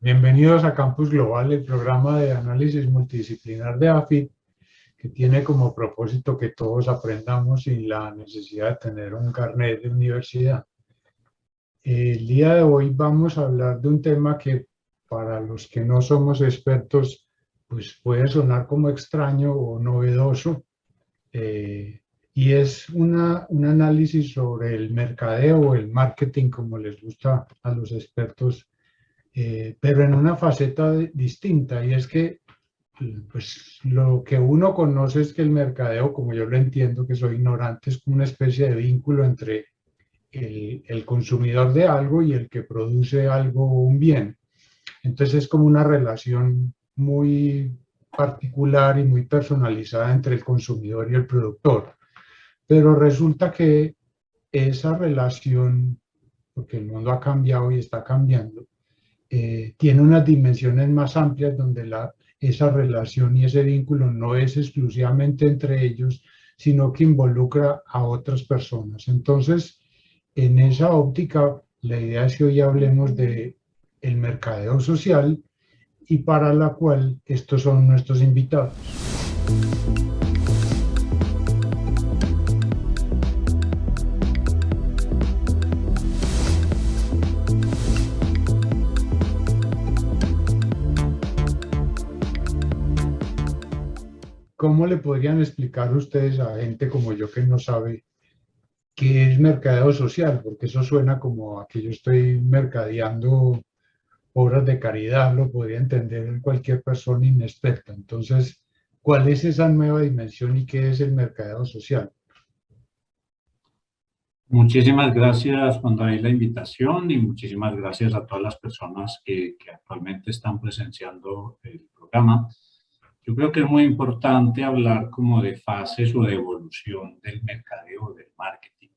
Bienvenidos a Campus Global, el programa de análisis multidisciplinar de AFIT, que tiene como propósito que todos aprendamos sin la necesidad de tener un carnet de universidad. El día de hoy vamos a hablar de un tema que para los que no somos expertos, pues puede sonar como extraño o novedoso, y es un análisis sobre el mercadeo o el marketing, como les gusta a los expertos, pero en una faceta distinta, y es que pues lo que uno conoce es que el mercadeo, como yo lo entiendo, que soy ignorante, es como una especie de vínculo entre el consumidor de algo y el que produce algo, un bien. Entonces es como una relación muy particular y muy personalizada entre el consumidor y el productor. Pero resulta que esa relación, porque el mundo ha cambiado y está cambiando, tiene unas dimensiones más amplias donde esa relación y ese vínculo no es exclusivamente entre ellos, sino que involucra a otras personas. Entonces, en esa óptica, la idea es que hoy hablemos de el mercadeo social y para la cual estos son nuestros invitados. ¿Cómo le podrían explicar ustedes a gente como yo que no sabe qué es mercadeo social? Porque eso suena como a que yo estoy mercadeando obras de caridad, lo podría entender cualquier persona inexperta. Entonces, ¿cuál es esa nueva dimensión y qué es el mercadeo social? Muchísimas gracias, Juan David, la invitación y muchísimas gracias a todas las personas que actualmente están presenciando el programa. Yo creo que es muy importante hablar como de fases o de evolución del mercadeo, del marketing.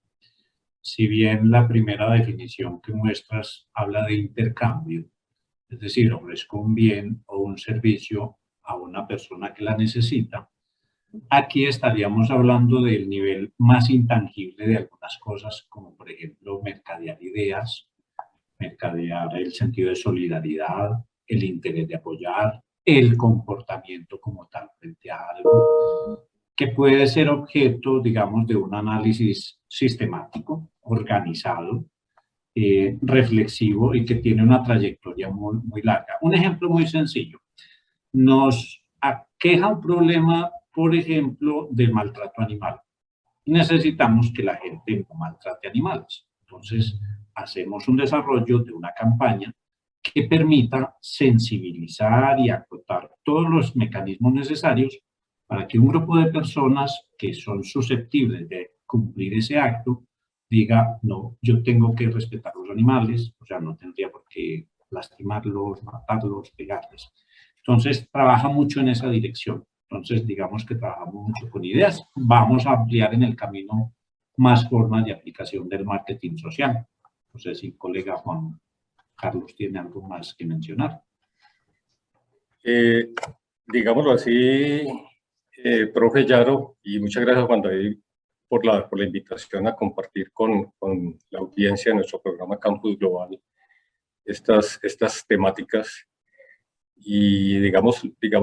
Si bien la primera definición que muestras habla de intercambio, es decir, ofrezco un bien o un servicio a una persona que la necesita, aquí estaríamos hablando del nivel más intangible de algunas cosas, como por ejemplo mercadear ideas, mercadear el sentido de solidaridad, el interés de apoyar, el comportamiento como tal frente a algo, que puede ser objeto, digamos, de un análisis sistemático, organizado, reflexivo y que tiene una trayectoria muy larga. Un ejemplo muy sencillo. Nos aqueja un problema, por ejemplo, del maltrato animal. Necesitamos que la gente no maltrate animales. Entonces, hacemos un desarrollo de una campaña que permita sensibilizar y acotar todos los mecanismos necesarios para que un grupo de personas que son susceptibles de cumplir ese acto diga, no, yo tengo que respetar los animales, o sea, no tendría por qué lastimarlos, matarlos, pegarles. Entonces, trabaja mucho en esa dirección. Entonces, digamos que trabajamos mucho con ideas. Vamos a ampliar en el camino más formas de aplicación del marketing social. No sé si el colega Juan Carlos tiene algo más que mencionar. Digámoslo así, profe Yaro, y muchas gracias Juan David por la invitación a compartir con la audiencia de nuestro programa Campus Global estas temáticas. Y digamos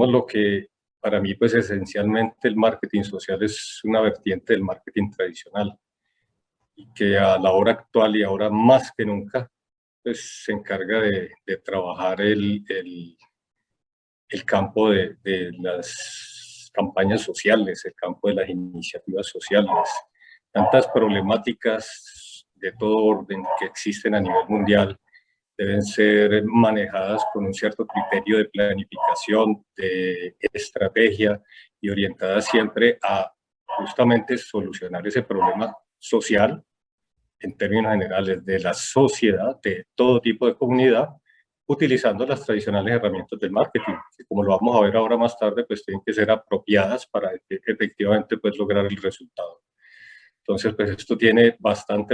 lo que para mí pues esencialmente el marketing social es una vertiente del marketing tradicional y que a la hora actual y ahora más que nunca pues se encarga de trabajar el campo de las campañas sociales, el campo de las iniciativas sociales, tantas problemáticas de todo orden que existen a nivel mundial deben ser manejadas con un cierto criterio de planificación, de estrategia y orientadas siempre a justamente solucionar ese problema social en términos generales de la sociedad, de todo tipo de comunidad, utilizando las tradicionales herramientas del marketing, que como lo vamos a ver ahora más tarde, pues tienen que ser apropiadas para efectivamente pues lograr el resultado. Entonces, pues esto tiene bastante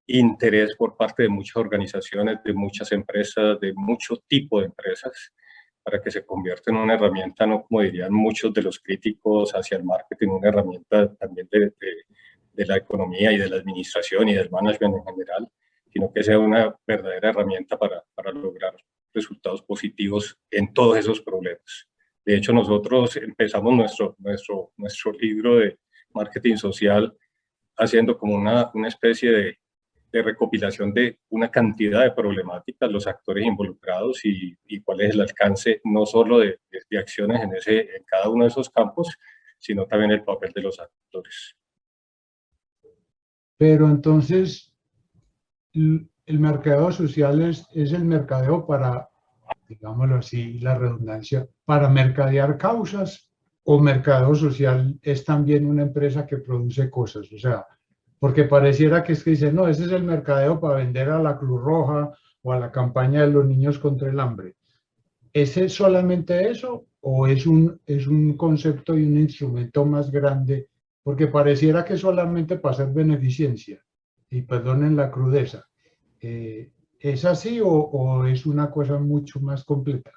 interés por parte de muchas organizaciones, de muchas empresas, de mucho tipo de empresas, para que se convierta en una herramienta, no como dirían muchos de los críticos hacia el marketing, una herramienta también de la economía y de la administración y del management en general, sino que sea una verdadera herramienta para lograr resultados positivos en todos esos problemas. De hecho, nosotros empezamos nuestro libro de marketing social haciendo como una especie de recopilación de una cantidad de problemáticas, los actores involucrados y cuál es el alcance no solo de acciones en cada uno de esos campos, sino también el papel de los actores. Pero entonces, el mercadeo social es el mercadeo para, digámoslo así, la redundancia, para mercadear causas, o mercadeo social es también una empresa que produce cosas. O sea, porque pareciera que es que dicen, no, ese es el mercadeo para vender a la Cruz Roja o a la campaña de los niños contra el hambre. ¿Es solamente eso o es un concepto y un instrumento más grande? Porque pareciera que solamente para hacer beneficencia, y perdonen la crudeza. ¿Es así o es una cosa mucho más completa?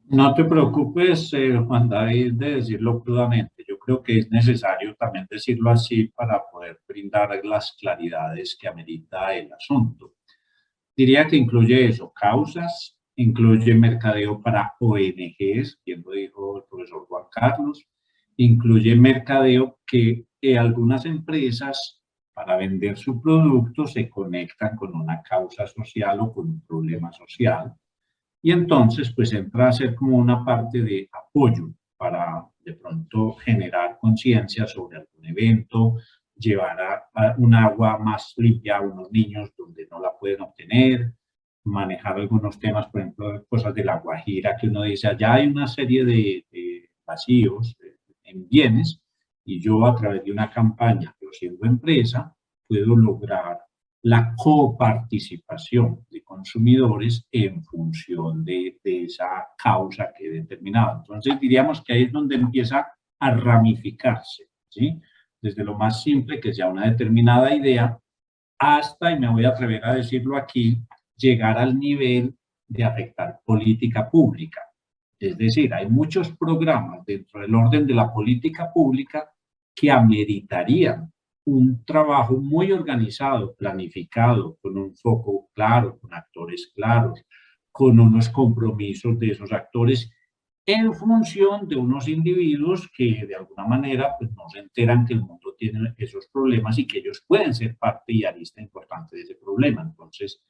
No te preocupes, Juan David, de decirlo crudamente. Yo creo que es necesario también decirlo así para poder brindar las claridades que amerita el asunto. Diría que incluye eso, causas, incluye mercadeo para ONGs, quien lo dijo el profesor Juan Carlos, incluye mercadeo que algunas empresas para vender su producto se conectan con una causa social o con un problema social. Y entonces, pues entra a ser como una parte de apoyo para de pronto generar conciencia sobre algún evento, llevar a un agua más limpia a unos niños donde no la pueden obtener, manejar algunos temas, por ejemplo, cosas de la Guajira, que uno dice, allá hay una serie de vacíos en bienes, y yo a través de una campaña, yo siendo empresa, puedo lograr la coparticipación de consumidores en función de esa causa que he determinado. Entonces diríamos que ahí es donde empieza a ramificarse, ¿sí? Desde lo más simple, que sea una determinada idea, hasta, y me voy a atrever a decirlo aquí, llegar al nivel de afectar política pública. Es decir, hay muchos programas dentro del orden de la política pública que ameritarían un trabajo muy organizado, planificado, con un foco claro, con actores claros, con unos compromisos de esos actores en función de unos individuos que de alguna manera pues, no se enteran que el mundo tiene esos problemas y que ellos pueden ser parte y arista importante de ese problema. Entonces,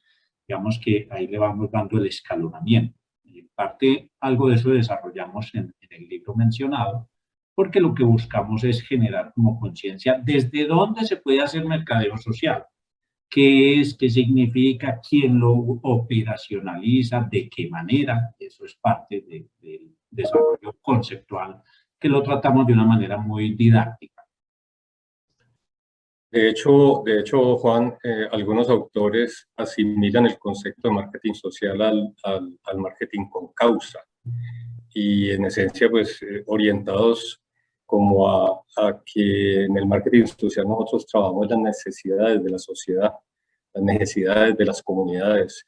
digamos que ahí le vamos dando el escalonamiento. Y en parte, algo de eso desarrollamos en el libro mencionado, porque lo que buscamos es generar como conciencia desde dónde se puede hacer mercadeo social, qué es, qué significa, quién lo operacionaliza, de qué manera. Eso es parte del desarrollo conceptual, que lo tratamos de una manera muy didáctica. De hecho Juan, algunos autores asimilan el concepto de marketing social al marketing con causa y en esencia pues orientados como a que en el marketing social nosotros trabajamos las necesidades de la sociedad, las necesidades de las comunidades,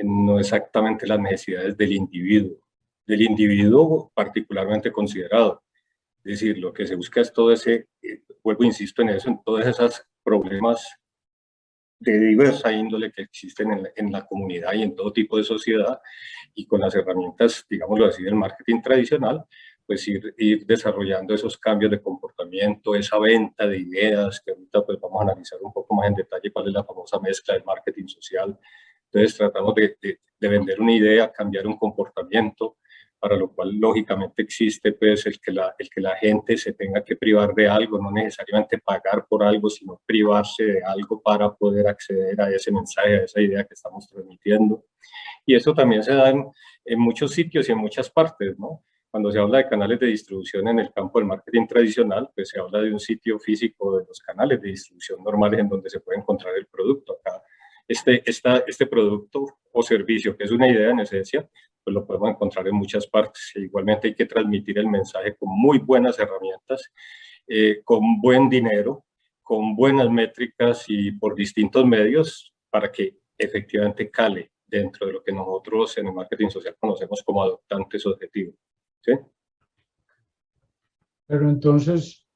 no exactamente las necesidades del individuo particularmente considerado. Es decir, lo que se busca es todo ese, vuelvo, insisto en eso, en todos esos problemas de diversa índole que existen en la comunidad y en todo tipo de sociedad, y con las herramientas, digámoslo así, del marketing tradicional, pues ir desarrollando esos cambios de comportamiento, esa venta de ideas, que ahorita pues vamos a analizar un poco más en detalle cuál es la famosa mezcla del marketing social. Entonces tratamos de vender una idea, cambiar un comportamiento, para lo cual lógicamente existe pues el que la gente se tenga que privar de algo, no necesariamente pagar por algo, sino privarse de algo para poder acceder a ese mensaje, a esa idea que estamos transmitiendo. Y eso también se da en muchos sitios y en muchas partes, ¿no? Cuando se habla de canales de distribución en el campo del marketing tradicional, pues se habla de un sitio físico, de los canales de distribución normales en donde se puede encontrar el producto. Acá este producto o servicio, que es una idea en esencia, pues lo podemos encontrar en muchas partes. Igualmente hay que transmitir el mensaje con muy buenas herramientas, con buen dinero, con buenas métricas y por distintos medios para que efectivamente cale dentro de lo que nosotros en el marketing social conocemos como adoptantes objetivos. ¿Sí? Pero entonces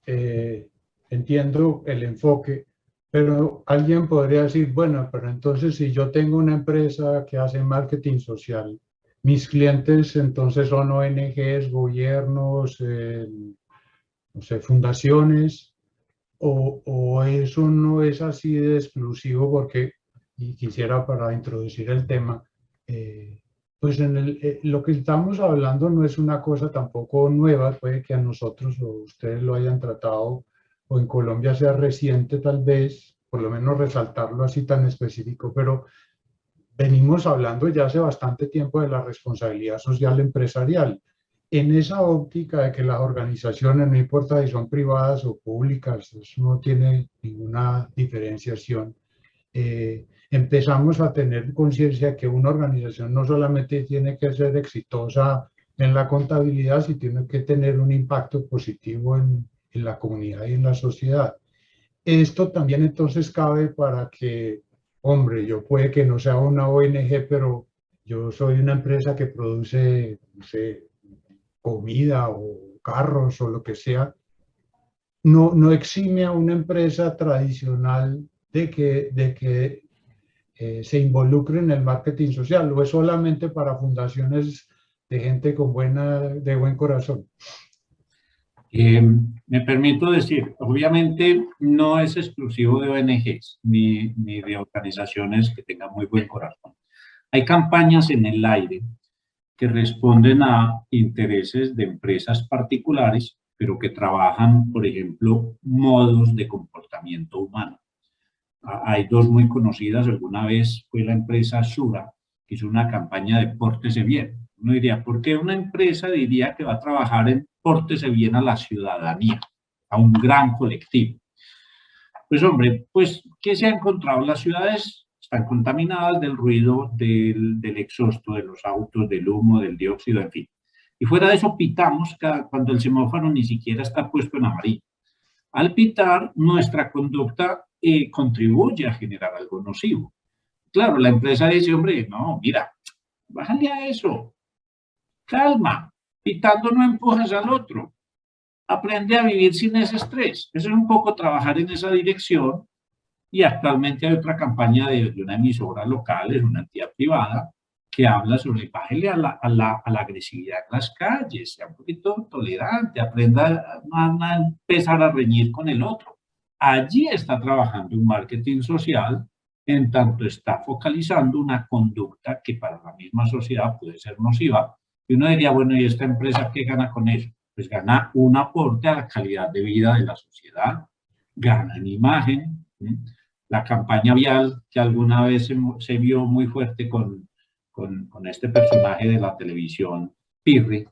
entiendo el enfoque, Pero alguien podría decir, bueno, pero entonces si yo tengo una empresa que hace marketing social, mis clientes entonces son ONGs, gobiernos, no sé, fundaciones, o eso no es así de exclusivo porque, y quisiera para introducir el tema, pues lo que estamos hablando no es una cosa tampoco nueva, puede que a nosotros o ustedes lo hayan tratado, o en Colombia sea reciente tal vez, por lo menos resaltarlo así tan específico, pero venimos hablando ya hace bastante tiempo de la responsabilidad social empresarial. En esa óptica de que las organizaciones, no importa si son privadas o públicas, eso no tiene ninguna diferenciación, empezamos a tener conciencia que una organización no solamente tiene que ser exitosa en la contabilidad, sino tiene que tener un impacto positivo en la comunidad y en la sociedad. Esto también entonces cabe para que, hombre, yo puede que no sea una ONG, pero yo soy una empresa que produce, no sé, comida o carros o lo que sea, no exime a una empresa tradicional de que se involucre en el marketing social, o es solamente para fundaciones de gente de buen corazón. Me permito decir, obviamente no es exclusivo de ONGs ni de organizaciones que tengan muy buen corazón. Hay campañas en el aire que responden a intereses de empresas particulares, pero que trabajan, por ejemplo, modos de comportamiento humano. Hay dos muy conocidas. Alguna vez fue la empresa Sura, que hizo una campaña de Pórtese Bien. Uno diría, ¿por qué una empresa diría que va a trabajar en Pórtese Bien a la ciudadanía, a un gran colectivo? Pues hombre, pues, ¿qué se ha encontrado? Las ciudades están contaminadas del ruido, del exhausto de los autos, del humo, del dióxido, en fin. Y fuera de eso, pitamos cuando el semáforo ni siquiera está puesto en amarillo. Al pitar, nuestra conducta contribuye a generar algo nocivo. Claro, la empresa dice, hombre, no, mira, bájale a eso, calma, pitando no empujas al otro, aprende a vivir sin ese estrés. Eso es un poco trabajar en esa dirección. Y actualmente hay otra campaña de una emisora local, es una entidad privada, que habla sobre bájele a la agresividad en las calles, sea un poquito tolerante, aprenda a empezar a reñir con el otro. Allí está trabajando un marketing social, en tanto está focalizando una conducta que para la misma sociedad puede ser nociva. Y uno diría, bueno, ¿y esta empresa qué gana con eso? Pues gana un aporte a la calidad de vida de la sociedad, gana en imagen. La campaña vial que alguna vez se vio muy fuerte con este personaje de la televisión, Pirri,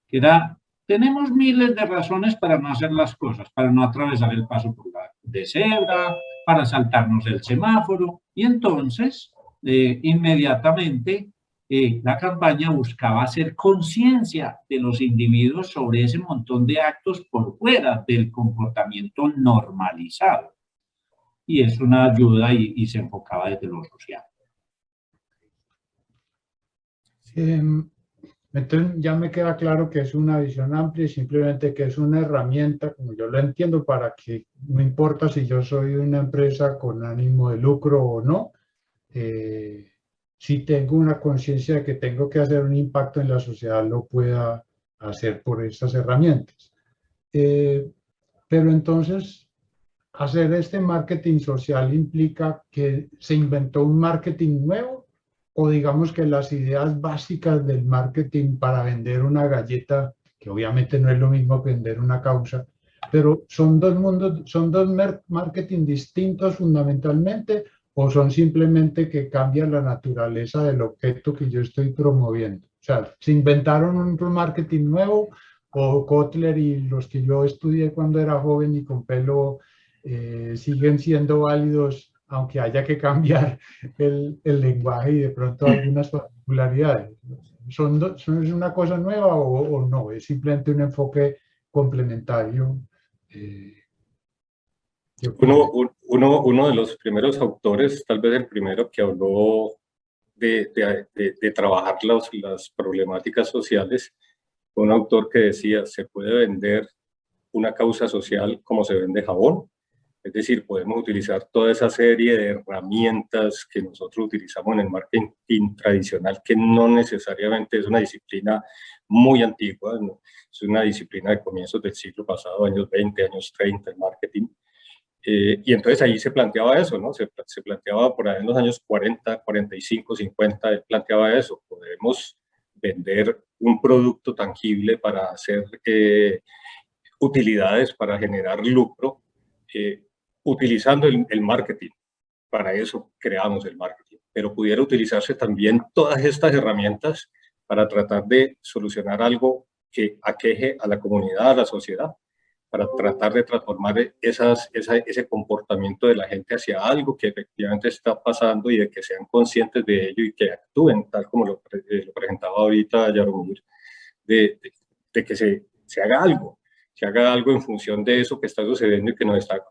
que era, tenemos miles de razones para no hacer las cosas, para no atravesar el paso de cebra, para saltarnos el semáforo, y entonces, inmediatamente, la campaña buscaba hacer conciencia de los individuos sobre ese montón de actos por fuera del comportamiento normalizado. Y es una ayuda y se enfocaba desde lo social. Entonces ya me queda claro que es una visión amplia y simplemente que es una herramienta, como yo lo entiendo, para que no importa si yo soy una empresa con ánimo de lucro o no, si tengo una conciencia de que tengo que hacer un impacto en la sociedad, lo pueda hacer por estas herramientas. Pero entonces, hacer este marketing social implica que se inventó un marketing nuevo, o digamos que las ideas básicas del marketing para vender una galleta, que obviamente no es lo mismo que vender una causa, pero son dos mundos, son dos marketing distintos fundamentalmente, o son simplemente que cambian la naturaleza del objeto que yo estoy promoviendo. O sea, se inventaron un marketing nuevo, o Kotler y los que yo estudié cuando era joven y con pelo siguen siendo válidos, aunque haya que cambiar el lenguaje y de pronto algunas particularidades. ¿Es una cosa nueva o no? ¿Es simplemente un enfoque complementario? Uno de los primeros autores, tal vez el primero que habló de trabajar las problemáticas sociales, fue un autor que decía, se puede vender una causa social como se vende jabón. Es decir, podemos utilizar toda esa serie de herramientas que nosotros utilizamos en el marketing tradicional, que no necesariamente es una disciplina muy antigua, ¿no? Es una disciplina de comienzos del siglo pasado, años 20, años 30, el marketing. Y entonces ahí se planteaba eso, ¿no? Se planteaba por ahí en los años 40, 45, 50, él planteaba eso, podemos vender un producto tangible para hacer utilidades, para generar lucro, utilizando el marketing. Para eso creamos el marketing, pero pudiera utilizarse también todas estas herramientas para tratar de solucionar algo que aqueje a la comunidad, a la sociedad, para tratar de transformar ese comportamiento de la gente hacia algo que efectivamente está pasando y de que sean conscientes de ello y que actúen, tal como lo presentaba ahorita Yaromir, de que se haga algo en función de eso que está sucediendo y que nos está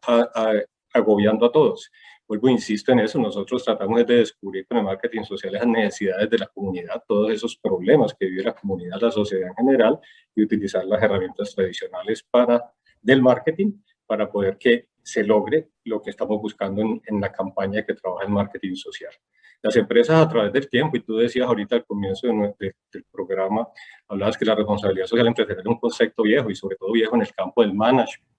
agobiando a todos. Vuelvo, insisto en eso, nosotros tratamos de descubrir con el marketing social las necesidades de la comunidad, todos esos problemas que vive la comunidad, la sociedad en general, y utilizar las herramientas tradicionales del marketing para poder que se logre lo que estamos buscando en la campaña que trabaja el marketing social. Las empresas a través del tiempo, y tú decías ahorita al comienzo del programa, hablabas que la responsabilidad social empresarial es un concepto viejo y sobre todo viejo en el campo del management.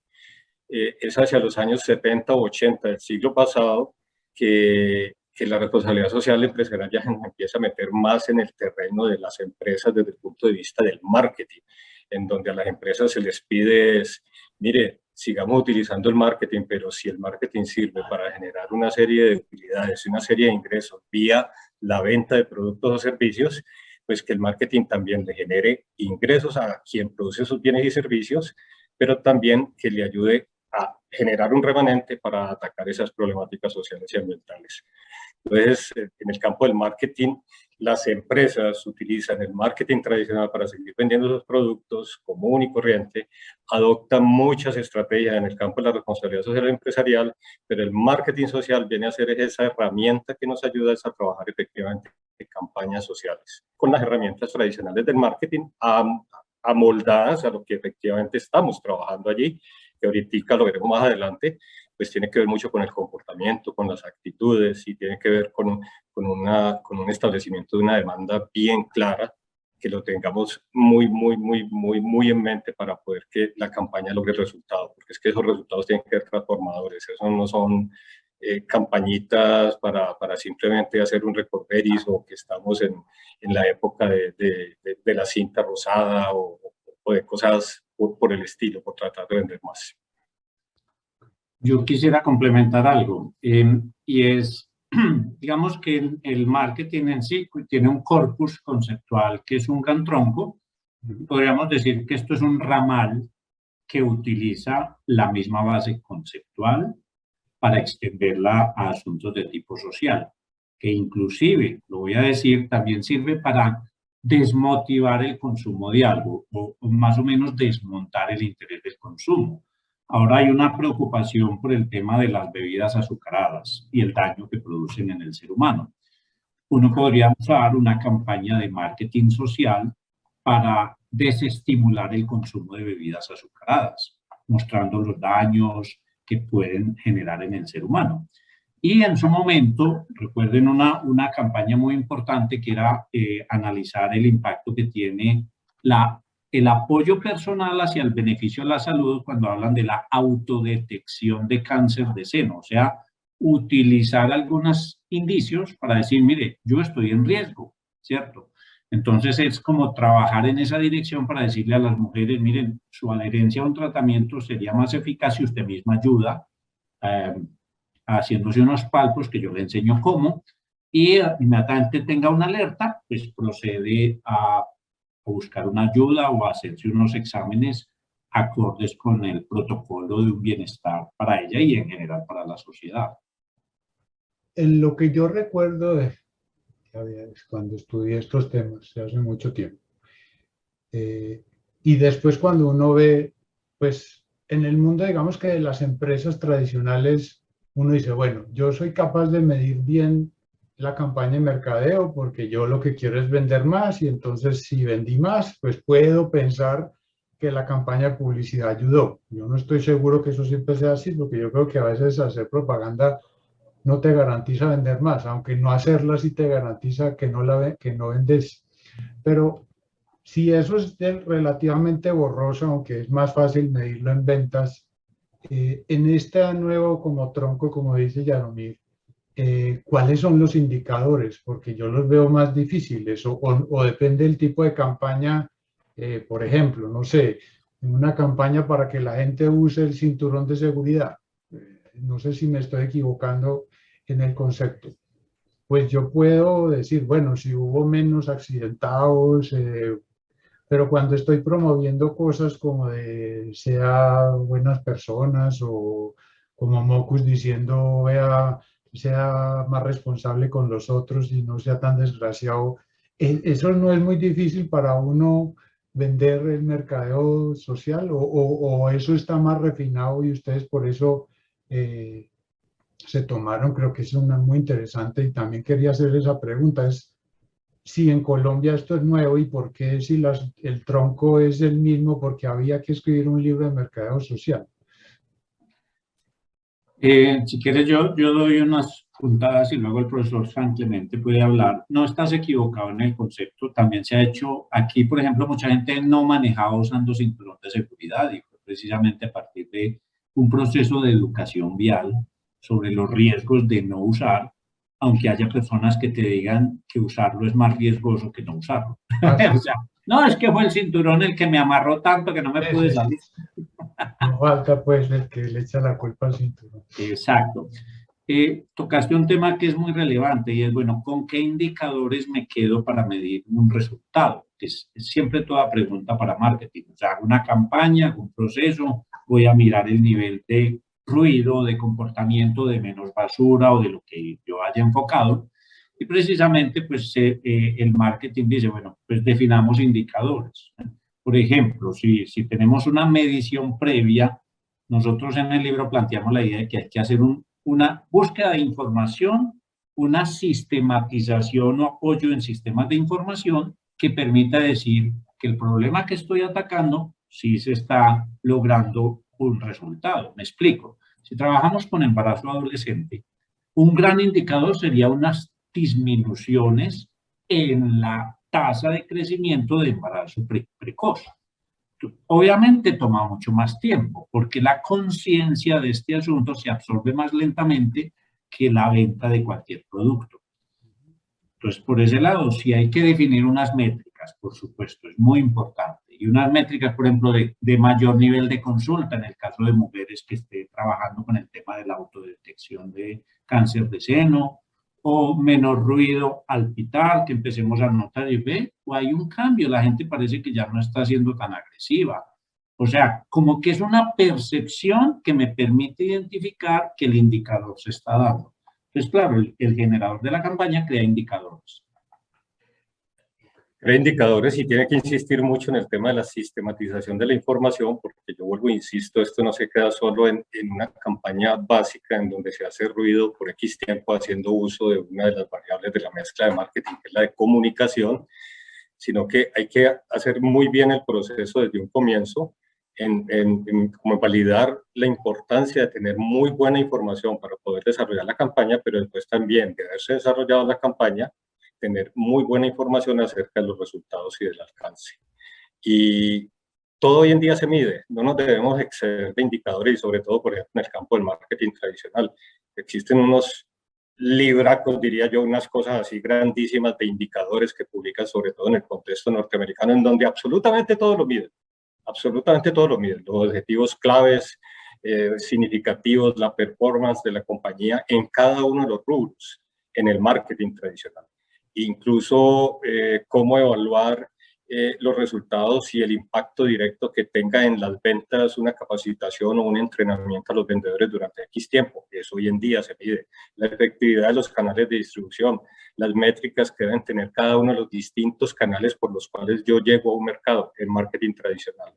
Es hacia los años 70 o 80 del siglo pasado que la responsabilidad social empresarial ya empieza a meter más en el terreno de las empresas desde el punto de vista del marketing, en donde a las empresas se les pide mire, sigamos utilizando el marketing, pero si el marketing sirve para generar una serie de utilidades, una serie de ingresos vía la venta de productos o servicios, pues que el marketing también le genere ingresos a quien produce esos bienes y servicios, pero también que le ayude a generar un remanente para atacar esas problemáticas sociales y ambientales. Entonces, en el campo del marketing, las empresas utilizan el marketing tradicional para seguir vendiendo sus productos común y corriente, adoptan muchas estrategias en el campo de la responsabilidad social empresarial, pero el marketing social viene a ser esa herramienta que nos ayuda a trabajar efectivamente en campañas sociales, con las herramientas tradicionales del marketing amoldadas a lo que efectivamente estamos trabajando allí, que ahorita lo veremos más adelante, pues tiene que ver mucho con el comportamiento, con las actitudes y tiene que ver con un establecimiento de una demanda bien clara, que lo tengamos muy en mente para poder que la campaña logre resultados, porque es que esos resultados tienen que ser transformadores, esos no son campañitas para simplemente hacer un recorderis o que estamos en la época de la cinta rosada o de cosas por el estilo, por tratar de vender más. Yo quisiera complementar algo, y es, digamos que el marketing en sí tiene un corpus conceptual que es un gran tronco. Podríamos decir que esto es un ramal que utiliza la misma base conceptual para extenderla a asuntos de tipo social, que inclusive, lo voy a decir, también sirve para desmotivar el consumo de algo, o más o menos desmontar el interés del consumo. Ahora hay una preocupación por el tema de las bebidas azucaradas y el daño que producen en el ser humano. Uno podría usar una campaña de marketing social para desestimular el consumo de bebidas azucaradas, mostrando los daños que pueden generar en el ser humano. Y en su momento, recuerden una campaña muy importante que era analizar el impacto que tiene el apoyo personal hacia el beneficio de la salud cuando hablan de la autodetección de cáncer de seno, o sea, utilizar algunos indicios para decir, mire, yo estoy en riesgo, ¿cierto? Entonces es como trabajar en esa dirección para decirle a las mujeres, miren, su adherencia a un tratamiento sería más eficaz si usted misma ayuda, haciéndose unos palpos que yo le enseño cómo, y inmediatamente tenga una alerta, pues procede a buscar una ayuda o a hacerse unos exámenes acordes con el protocolo de un bienestar para ella y en general para la sociedad. En lo que yo recuerdo de cuando estudié estos temas, hace mucho tiempo, y después cuando uno ve, pues en el mundo, digamos que de las empresas tradicionales, uno dice, bueno, yo soy capaz de medir bien la campaña de mercadeo porque yo lo que quiero es vender más y entonces si vendí más, pues puedo pensar que la campaña de publicidad ayudó. Yo no estoy seguro que eso siempre sea así, porque yo creo que a veces hacer propaganda no te garantiza vender más, aunque no hacerla sí te garantiza que que no vendes. Pero si eso es relativamente borroso, aunque es más fácil medirlo en ventas, en este nuevo como tronco, como dice Yaromir, ¿cuáles son los indicadores? Porque yo los veo más difíciles o depende del tipo de campaña. Por ejemplo, no sé, en una campaña para que la gente use el cinturón de seguridad. No sé si me estoy equivocando en el concepto. Pues yo puedo decir, bueno, si hubo menos accidentados, pero cuando estoy promoviendo cosas como de sea buenas personas o como Mocus diciendo, vea, sea más responsable con los otros y no sea tan desgraciado, eso no es muy difícil para uno vender el mercadeo social o eso está más refinado y ustedes por eso se tomaron, creo que es una muy interesante y también quería hacer esa pregunta, es si en Colombia esto es nuevo y por qué si el tronco es el mismo, porque había que escribir un libro de mercadeo social. Si quieres, yo doy unas puntadas y luego el profesor San Clemente puede hablar. No estás equivocado en el concepto. También se ha hecho aquí, por ejemplo, mucha gente no manejaba usando cinturón de seguridad y fue precisamente a partir de un proceso de educación vial sobre los riesgos de no usar, aunque haya personas que te digan que usarlo es más riesgoso que no usarlo. O sea, no, es que fue el cinturón el que me amarró tanto que no me pude salir. No falta pues el que le echa la culpa al cinturón. Exacto. Tocaste un tema que es muy relevante y es, bueno, ¿con qué indicadores me quedo para medir un resultado? Es siempre toda pregunta para marketing. O sea, hago una campaña, un proceso, voy a mirar el nivel de ruido, de comportamiento, de menos basura o de lo que yo haya enfocado. Y precisamente, pues, el marketing dice, bueno, pues definamos indicadores. Por ejemplo, si tenemos una medición previa, nosotros en el libro planteamos la idea de que hay que hacer una búsqueda de información, una sistematización o apoyo en sistemas de información que permita decir que el problema que estoy atacando sí se está logrando un resultado. Me explico. Si trabajamos con embarazo adolescente, un gran indicador sería unas disminuciones en la tasa de crecimiento de embarazo precoz. Obviamente toma mucho más tiempo, porque la conciencia de este asunto se absorbe más lentamente que la venta de cualquier producto. Entonces, por ese lado, sí hay que definir unas métricas, por supuesto, es muy importante. Y unas métricas, por ejemplo, de mayor nivel de consulta, en el caso de mujeres que estén trabajando con el tema de la autodetección de cáncer de seno, o menos ruido al pitar, que empecemos a notar y ve, o hay un cambio, la gente parece que ya no está siendo tan agresiva. O sea, como que es una percepción que me permite identificar que el indicador se está dando. Entonces, claro, el generador de la campaña crea indicadores. Crea indicadores y tiene que insistir mucho en el tema de la sistematización de la información, porque yo vuelvo e insisto, esto no se queda solo en una campaña básica en donde se hace ruido por X tiempo haciendo uso de una de las variables de la mezcla de marketing, que es la de comunicación, sino que hay que hacer muy bien el proceso desde un comienzo, como validar la importancia de tener muy buena información para poder desarrollar la campaña, pero después también de haberse desarrollado la campaña, tener muy buena información acerca de los resultados y del alcance. Y todo hoy en día se mide, no nos debemos exceder de indicadores y sobre todo, por ejemplo, en el campo del marketing tradicional. Existen unos libracos, diría yo, unas cosas así grandísimas de indicadores que publican, sobre todo en el contexto norteamericano, en donde absolutamente todo lo miden. Absolutamente todo lo miden, los objetivos claves, significativos, la performance de la compañía en cada uno de los rubros en el marketing tradicional. Incluso cómo evaluar los resultados y el impacto directo que tenga en las ventas una capacitación o un entrenamiento a los vendedores durante X tiempo. Eso hoy en día se mide. La efectividad de los canales de distribución, las métricas que deben tener cada uno de los distintos canales por los cuales yo llego a un mercado en marketing tradicional.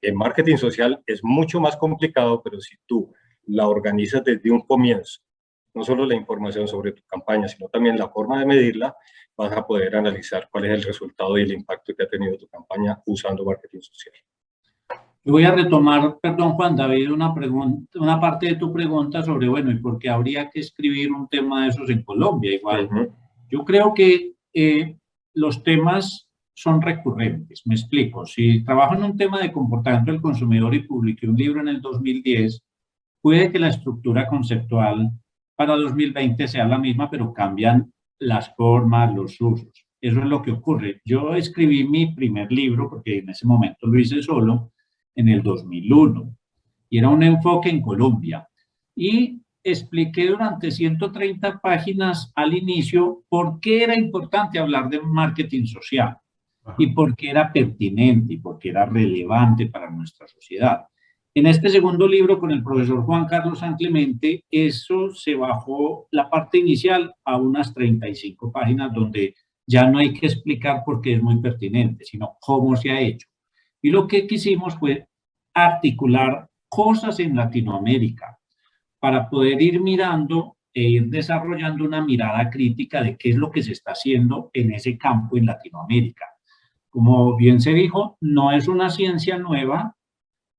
En marketing social es mucho más complicado, pero si tú la organizas desde un comienzo, no solo la información sobre tu campaña, sino también la forma de medirla, vas a poder analizar cuál es el resultado y el impacto que ha tenido tu campaña usando marketing social. Voy a retomar, perdón Juan David, una parte de tu pregunta sobre, bueno, ¿y por qué habría que escribir un tema de esos en Colombia? Igual, yo creo que los temas son recurrentes, me explico. Si trabajo en un tema de comportamiento del consumidor y publiqué un libro en el 2010, puede que la estructura conceptual para 2020 sea la misma, pero cambian las formas, los usos. Eso es lo que ocurre. Yo escribí mi primer libro, porque en ese momento lo hice solo, en el 2001, y era un enfoque en Colombia. Y expliqué durante 130 páginas al inicio por qué era importante hablar de marketing social, y por qué era pertinente, y por qué era relevante para nuestra sociedad. En este segundo libro, con el profesor Juan Carlos San Clemente, eso se bajó la parte inicial a unas 35 páginas, donde ya no hay que explicar por qué es muy pertinente, sino cómo se ha hecho. Y lo que quisimos fue articular cosas en Latinoamérica para poder ir mirando e ir desarrollando una mirada crítica de qué es lo que se está haciendo en ese campo en Latinoamérica. Como bien se dijo, no es una ciencia nueva,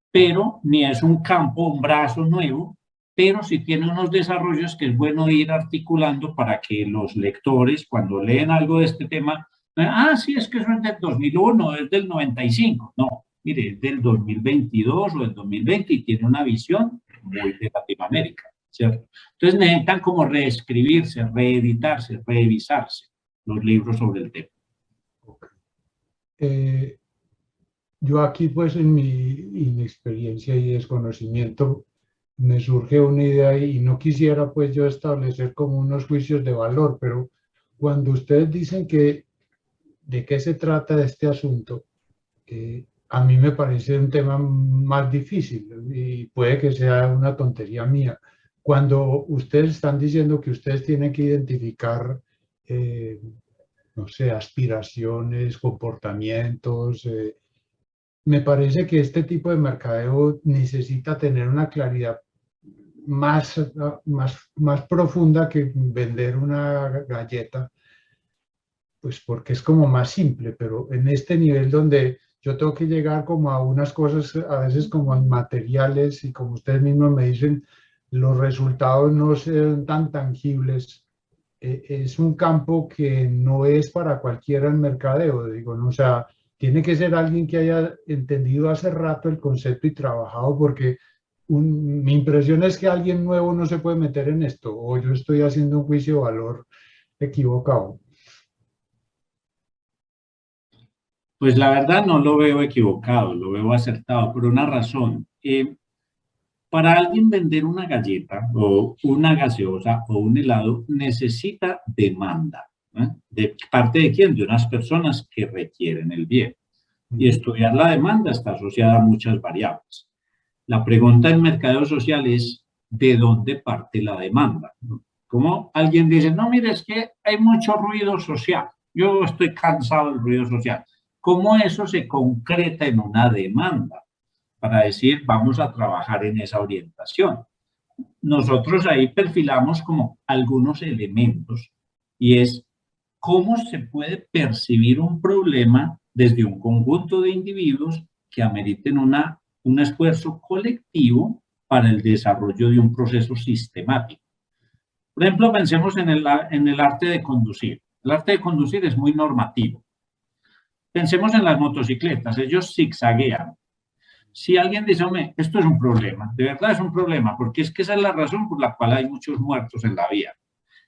pero ni es un campo, un brazo nuevo, pero sí tiene unos desarrollos que es bueno ir articulando para que los lectores, cuando leen algo de este tema, sí, es que eso es del 2001, es del 95. No, mire, es del 2022 o del 2020 y tiene una visión muy de Latinoamérica, ¿cierto? Entonces necesitan como reescribirse, reeditarse, revisarse los libros sobre el tema. Yo aquí, pues, en mi inexperiencia y desconocimiento, me surge una idea y no quisiera, pues, yo establecer como unos juicios de valor, pero cuando ustedes dicen que de qué se trata este asunto, a mí me parece un tema más difícil y puede que sea una tontería mía. Cuando ustedes están diciendo que ustedes tienen que identificar, no sé, aspiraciones, comportamientos, me parece que este tipo de mercadeo necesita tener una claridad más profunda que vender una galleta, pues porque es como más simple, pero en este nivel donde yo tengo que llegar como a unas cosas a veces como inmateriales y como ustedes mismos me dicen, los resultados no son tan tangibles, es un campo que no es para cualquiera en mercadeo, digo, ¿no? O sea, tiene que ser alguien que haya entendido hace rato el concepto y trabajado, porque mi impresión es que alguien nuevo no se puede meter en esto, o yo estoy haciendo un juicio de valor equivocado. Pues la verdad no lo veo equivocado, lo veo acertado, por una razón. Para alguien vender una galleta o una gaseosa o un helado necesita demanda. ¿De parte de quién? De unas personas que requieren el bien. Y estudiar la demanda está asociada a muchas variables. La pregunta en mercadeo social es, ¿de dónde parte la demanda? Como alguien dice, no, mire, es que hay mucho ruido social. Yo estoy cansado del ruido social. ¿Cómo eso se concreta en una demanda? Para decir, vamos a trabajar en esa orientación. Nosotros ahí perfilamos como algunos elementos y es cómo se puede percibir un problema desde un conjunto de individuos que ameriten un esfuerzo colectivo para el desarrollo de un proceso sistemático. Por ejemplo, pensemos en el arte de conducir. El arte de conducir es muy normativo. Pensemos en las motocicletas, ellos zigzaguean. Si alguien dice, hombre, esto es un problema, de verdad es un problema, porque es que esa es la razón por la cual hay muchos muertos en la vía.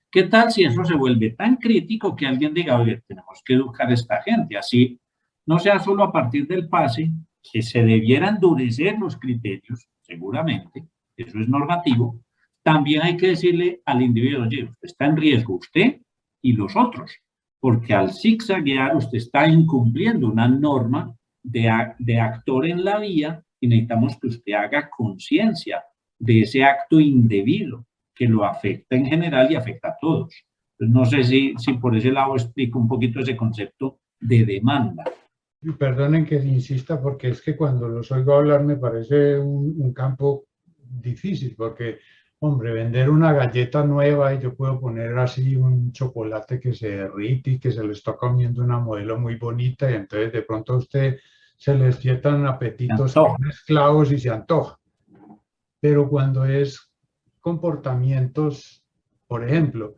¿Qué tal si eso se vuelve tan crítico que alguien diga, oye, tenemos que educar a esta gente? Así no sea solo a partir del pase, que se debieran endurecer los criterios, seguramente, eso es normativo. También hay que decirle al individuo, oye, usted está en riesgo, usted y los otros, porque al zigzaguear usted está incumpliendo una norma de actor en la vía y necesitamos que usted haga conciencia de ese acto indebido que lo afecta en general y afecta a todos. Entonces, no sé si por ese lado explico un poquito ese concepto de demanda. Perdonen que insista, porque es que cuando los oigo hablar me parece un campo difícil, porque, hombre, vender una galleta nueva y yo puedo poner así un chocolate que se derrite y que se le está comiendo una modelo muy bonita y entonces de pronto usted se les dietan apetitos mezclados y se antoja. Pero cuando es comportamientos, por ejemplo,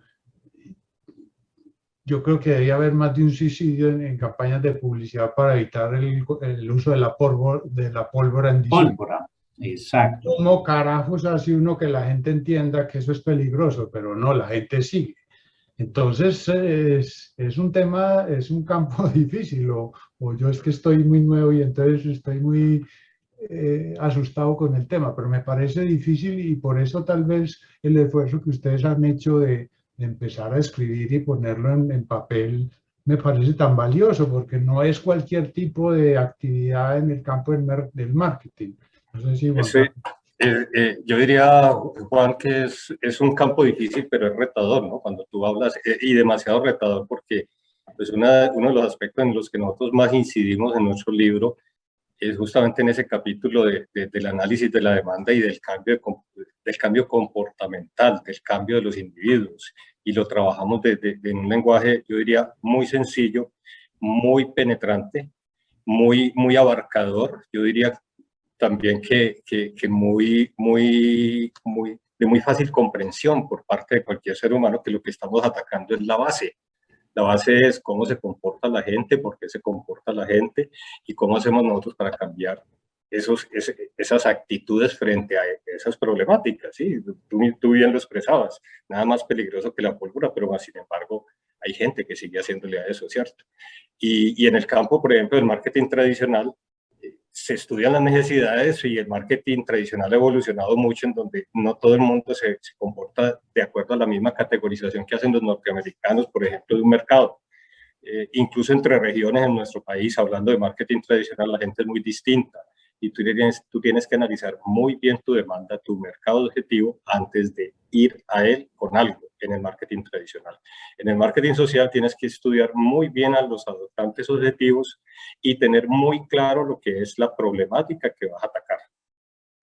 yo creo que debería haber más de un suicidio en campañas de publicidad para evitar el uso de la pólvora en diciembre. Pólvora, exacto. ¿Cómo carajos hace uno que la gente entienda que eso es peligroso? Pero no, la gente sigue. Entonces es un tema, es un campo difícil, o yo es que estoy muy nuevo y entonces estoy muy asustado con el tema, pero me parece difícil y por eso tal vez el esfuerzo que ustedes han hecho de empezar a escribir y ponerlo en papel me parece tan valioso, porque no es cualquier tipo de actividad en el campo del marketing. No sé si yo diría, Juan, que es un campo difícil, pero es retador, ¿no? Cuando tú hablas, y demasiado retador, porque pues uno de los aspectos en los que nosotros más incidimos en nuestro libro es justamente en ese capítulo del análisis de la demanda y del cambio comportamental, del cambio de los individuos. Y lo trabajamos en un lenguaje, yo diría, muy sencillo, muy penetrante, muy abarcador. Yo diría también que de muy fácil comprensión por parte de cualquier ser humano, que lo que estamos atacando es la base. La base es cómo se comporta la gente, por qué se comporta la gente y cómo hacemos nosotros para cambiar esas actitudes frente a esas problemáticas. ¿Sí? Tú bien lo expresabas, nada más peligroso que la pólvora, pero sin embargo hay gente que sigue haciéndole a eso, ¿cierto? Y en el campo, por ejemplo, del marketing tradicional, se estudian las necesidades y el marketing tradicional ha evolucionado mucho, en donde no todo el mundo se comporta de acuerdo a la misma categorización que hacen los norteamericanos, por ejemplo, de un mercado. Incluso entre regiones en nuestro país, hablando de marketing tradicional, la gente es muy distinta y tú tienes que analizar muy bien tu demanda, tu mercado objetivo, antes de ir a él con algo en el marketing tradicional. En el marketing social tienes que estudiar muy bien a los adoptantes objetivos y tener muy claro lo que es la problemática que vas a atacar.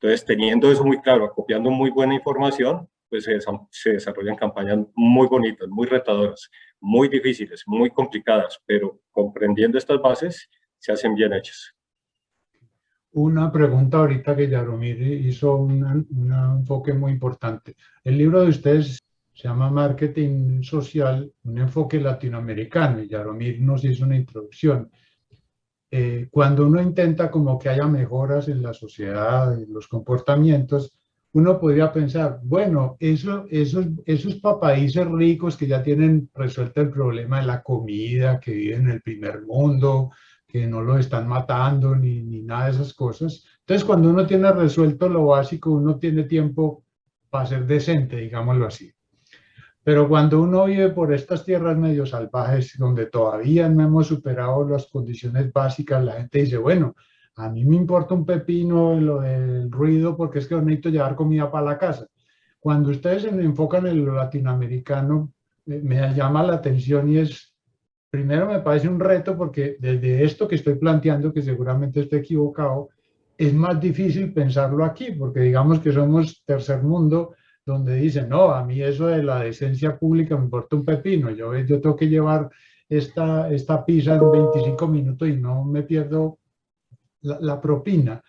Entonces, teniendo eso muy claro, acopiando muy buena información, pues se desarrollan campañas muy bonitas, muy retadoras, muy difíciles, muy complicadas, pero comprendiendo estas bases, se hacen bien hechas. Una pregunta ahorita que Yaromir hizo un enfoque muy importante. El libro de ustedes se llama Marketing Social, un enfoque latinoamericano, y Yaromir nos hizo una introducción. Cuando uno intenta como que haya mejoras en la sociedad, en los comportamientos, uno podría pensar, bueno, eso es para países ricos que ya tienen resuelto el problema de la comida, que viven en el primer mundo, que no lo están matando ni nada de esas cosas. Entonces, cuando uno tiene resuelto lo básico, uno tiene tiempo para ser decente, digámoslo así. Pero cuando uno vive por estas tierras medio salvajes, donde todavía no hemos superado las condiciones básicas, la gente dice, bueno, a mí me importa un pepino lo del ruido porque es que necesito llevar comida para la casa. Cuando ustedes se enfocan en lo latinoamericano, me llama la atención y es, primero me parece un reto porque desde esto que estoy planteando, que seguramente estoy equivocado, es más difícil pensarlo aquí, porque digamos que somos tercer mundo, donde dicen, no, a mí eso de la decencia pública me importa un pepino, yo tengo que llevar esta pizza en 25 minutos y no me pierdo la propina.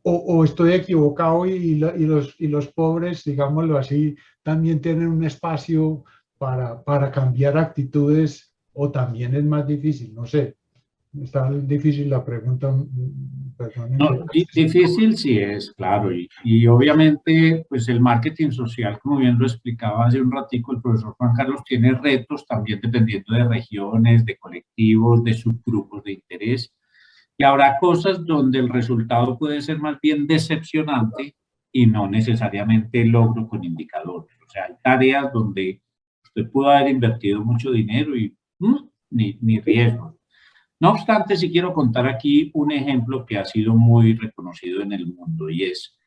O estoy equivocado y los pobres, digámoslo así, también tienen un espacio para cambiar actitudes, o también es más difícil, no sé. Está difícil la pregunta. Perdón, no, difícil sí es, claro, y obviamente pues el marketing social, como bien lo explicaba hace un ratico el profesor Juan Carlos, tiene retos también dependiendo de regiones, de colectivos, de subgrupos de interés, y habrá cosas donde el resultado puede ser más bien decepcionante y no necesariamente logro con indicadores. O sea, hay tareas donde usted pudo haber invertido mucho dinero y ni riesgo. No obstante, sí quiero contar aquí un ejemplo que ha sido muy reconocido en el mundo y es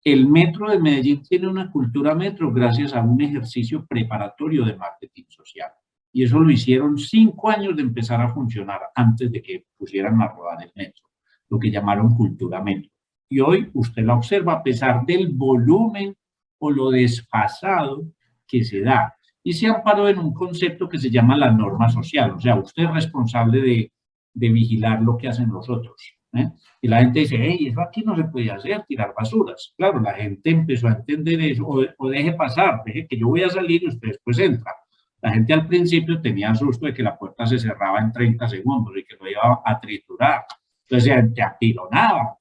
el Metro de Medellín tiene una cultura metro gracias a un ejercicio preparatorio de marketing social. Y eso lo hicieron 5 años de empezar a funcionar antes de que pusieran a rodar el metro, lo que llamaron cultura metro. Y hoy usted la observa a pesar del volumen o lo desfasado que se da. Y se amparó en un concepto que se llama la norma social. O sea, usted es responsable de de vigilar lo que hacen los otros. Y la gente dice, hey, eso aquí no se puede hacer, tirar basuras. Claro, la gente empezó a entender eso, o deje pasar, deje que yo voy a salir y usted después entra. La gente al principio tenía susto de que la puerta se cerraba en 30 segundos y que lo iba a triturar. Entonces se apilonaba.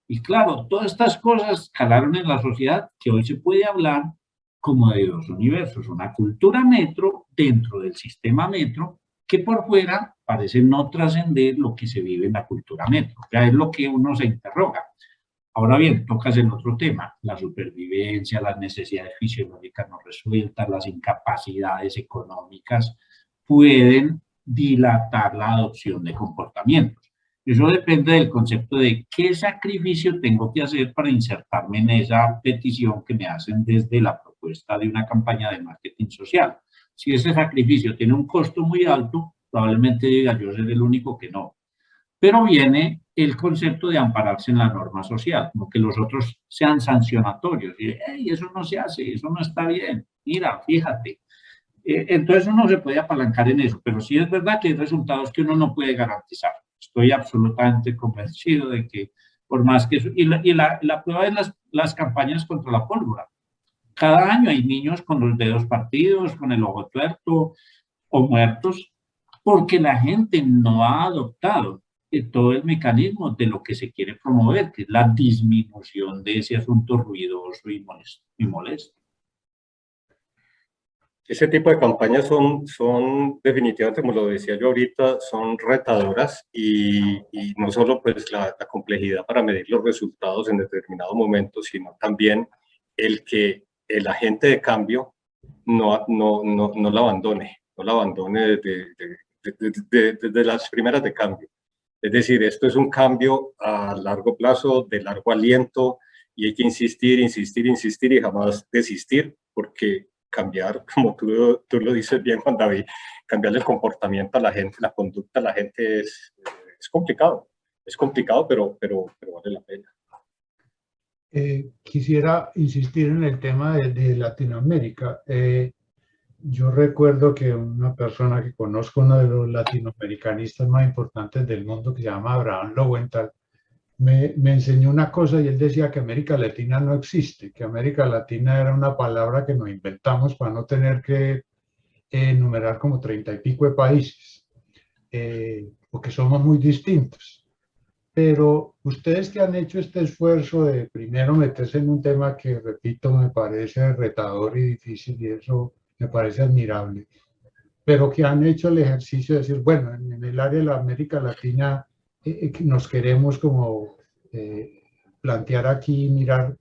Y claro, todas estas cosas calaron en la sociedad que hoy se puede hablar como de dos universos, una cultura metro dentro del sistema metro que por fuera parece no trascender lo que se vive en la cultura metro. Ya es lo que uno se interroga. Ahora bien, tocas el otro tema, la supervivencia, las necesidades fisiológicas no resueltas, las incapacidades económicas pueden dilatar la adopción de comportamientos. Eso depende del concepto de qué sacrificio tengo que hacer para insertarme en esa petición que me hacen desde la propuesta de una campaña de marketing social. Si ese sacrificio tiene un costo muy alto, probablemente diga yo seré el único que no. Pero viene el concepto de ampararse en la norma social, como que los otros sean sancionatorios. Y, hey, eso no se hace, eso no está bien. Mira, fíjate. Entonces uno se puede apalancar en eso, pero sí es verdad que hay resultados que uno no puede garantizar. Estoy absolutamente convencido de que por más que eso, y la prueba es las campañas contra la pólvora. Cada año hay niños con los dedos partidos, con el ojo tuerto o muertos, porque la gente no ha adoptado todo el mecanismo de lo que se quiere promover, que es la disminución de ese asunto ruidoso y molesto. Ese tipo de campañas son definitivamente, como lo decía yo ahorita, son retadoras y no solo pues la complejidad para medir los resultados en determinado momento, sino también el que el agente de cambio no la abandone, desde las primeras de cambio. Es decir, esto es un cambio a largo plazo, de largo aliento, y hay que insistir, insistir, insistir y jamás desistir, porque cambiar, como tú lo dices bien, Juan David, cambiar el comportamiento a la gente, la conducta a la gente es complicado. Es complicado, pero vale la pena. Quisiera insistir en el tema de Latinoamérica. Yo recuerdo que una persona que conozco, uno de los latinoamericanistas más importantes del mundo, que se llama Abraham Lowenthal, me enseñó una cosa y él decía que América Latina no existe, que América Latina era una palabra que nos inventamos para no tener que enumerar como 30 y pico de países, porque somos muy distintos. Pero ustedes que han hecho este esfuerzo de primero meterse en un tema que, repito, me parece retador y difícil y eso me parece admirable, pero que han hecho el ejercicio de decir, bueno, en el área de la América Latina nos queremos como plantear aquí, mirar,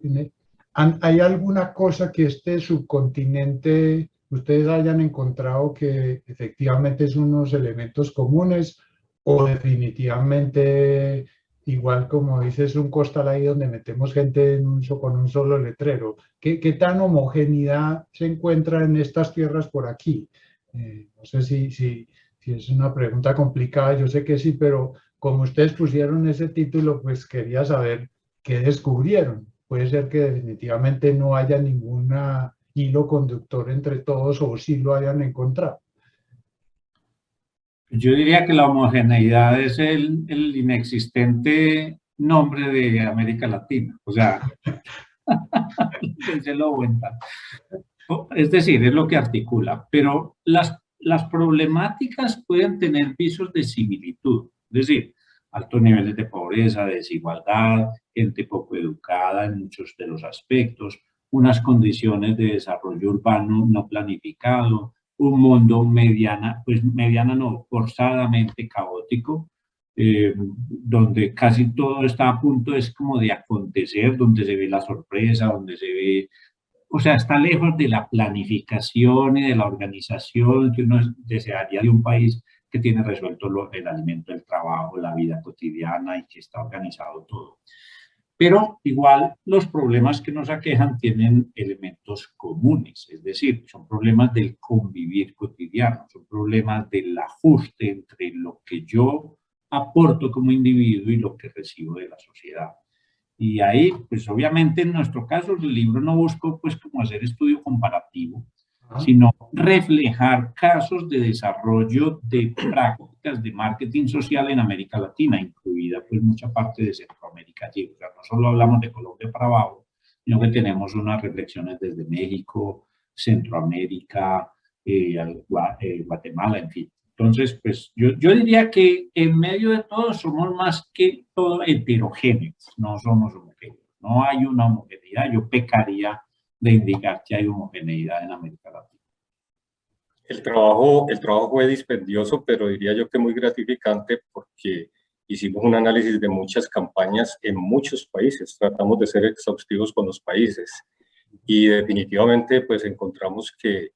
¿hay alguna cosa que este subcontinente ustedes hayan encontrado que efectivamente son unos elementos comunes o definitivamente igual como dices un costal ahí donde metemos gente con un solo letrero? ¿Qué tan homogeneidad se encuentra en estas tierras por aquí? No sé si es una pregunta complicada, yo sé que sí, pero como ustedes pusieron ese título, pues quería saber qué descubrieron. Puede ser que definitivamente no haya ningún hilo conductor entre todos o sí lo hayan encontrado. Yo diría que la homogeneidad es el inexistente nombre de América Latina. O sea, es decir, es lo que articula. Pero las problemáticas pueden tener visos de similitud. Es decir, altos niveles de pobreza, de desigualdad, gente poco educada en muchos de los aspectos, unas condiciones de desarrollo urbano no planificado, un mundo forzadamente caótico, donde casi todo está a punto es como de acontecer, donde se ve la sorpresa, donde se ve, o sea, está lejos de la planificación y de la organización que uno desearía de un país que tiene resuelto el alimento, el trabajo, la vida cotidiana y que está organizado todo. Pero igual los problemas que nos aquejan tienen elementos comunes, es decir, son problemas del convivir cotidiano, son problemas del ajuste entre lo que yo aporto como individuo y lo que recibo de la sociedad. Y ahí, pues obviamente en nuestro caso, el libro no buscó pues como hacer estudio comparativo, sino reflejar casos de desarrollo de prácticas de marketing social en América Latina, incluida pues mucha parte de Centroamérica allí. O sea, no solo hablamos de Colombia para abajo, sino que tenemos unas reflexiones desde México, Centroamérica, Guatemala, en fin. Entonces, pues yo diría que en medio de todo somos más que todo heterogéneos, no somos homogéneos, no hay una homogeneidad. Yo pecaría de indicar que hay homogeneidad en América Latina. El trabajo fue dispendioso, pero diría yo que muy gratificante porque hicimos un análisis de muchas campañas en muchos países, tratamos de ser exhaustivos con los países y definitivamente pues encontramos que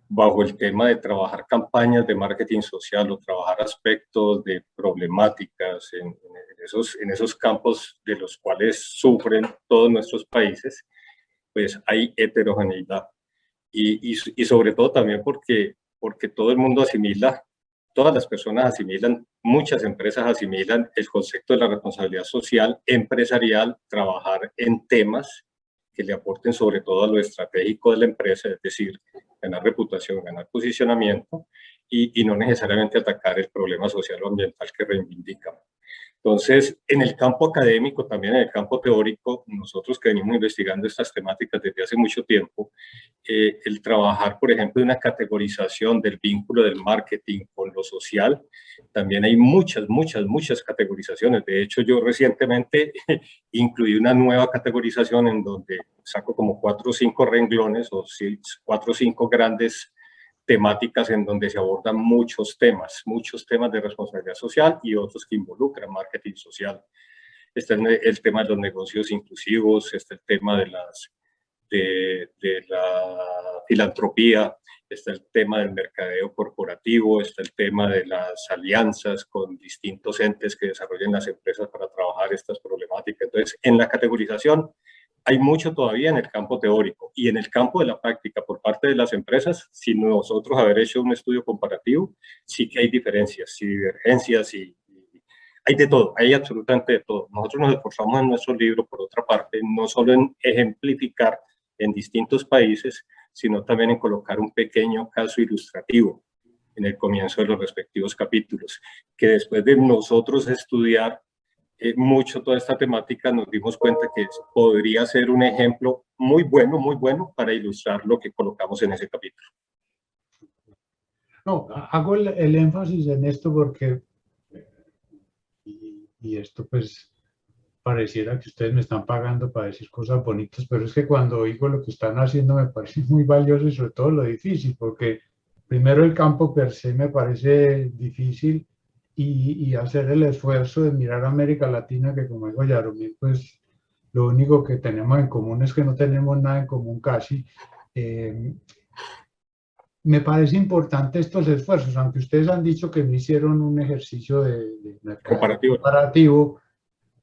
bajo el tema de trabajar campañas de marketing social o trabajar aspectos de problemáticas en esos campos de los cuales sufren todos nuestros países, pues hay heterogeneidad. Y sobre todo también porque todo el mundo asimila, todas las personas asimilan, muchas empresas asimilan el concepto de la responsabilidad social empresarial, trabajar en temas que le aporten sobre todo a lo estratégico de la empresa, es decir, ganar reputación, ganar posicionamiento y no necesariamente atacar el problema social o ambiental que reivindican. Entonces, en el campo académico, también en el campo teórico, nosotros que venimos investigando estas temáticas desde hace mucho tiempo, el trabajar, por ejemplo, en una categorización del vínculo del marketing con lo social, también hay muchas categorizaciones. De hecho, yo recientemente incluí una nueva categorización en donde saco como 4 o 5 renglones o 4 o 5 grandes temáticas en donde se abordan muchos temas de responsabilidad social y otros que involucran marketing social. Está el tema de los negocios inclusivos, está el tema de la filantropía, está el tema del mercadeo corporativo, está el tema de las alianzas con distintos entes que desarrollan las empresas para trabajar estas problemáticas. Entonces, en la categorización hay mucho todavía en el campo teórico y en el campo de la práctica por parte de las empresas, sin nosotros haber hecho un estudio comparativo, sí que hay diferencias y divergencias y hay de todo, hay absolutamente de todo. Nosotros nos esforzamos en nuestro libro, por otra parte, no solo en ejemplificar en distintos países, sino también en colocar un pequeño caso ilustrativo en el comienzo de los respectivos capítulos, que después de nosotros estudiar mucho toda esta temática, nos dimos cuenta que podría ser un ejemplo muy bueno para ilustrar lo que colocamos en ese capítulo. No, hago el énfasis en esto porque, y esto pues pareciera que ustedes me están pagando para decir cosas bonitas, pero es que cuando oigo lo que están haciendo me parece muy valioso y sobre todo lo difícil, porque primero el campo per se me parece difícil, y hacer el esfuerzo de mirar a América Latina, que como dijo Yaromir, pues lo único que tenemos en común es que no tenemos nada en común casi. Me parece importante estos esfuerzos, aunque ustedes han dicho que no hicieron un ejercicio de comparativo,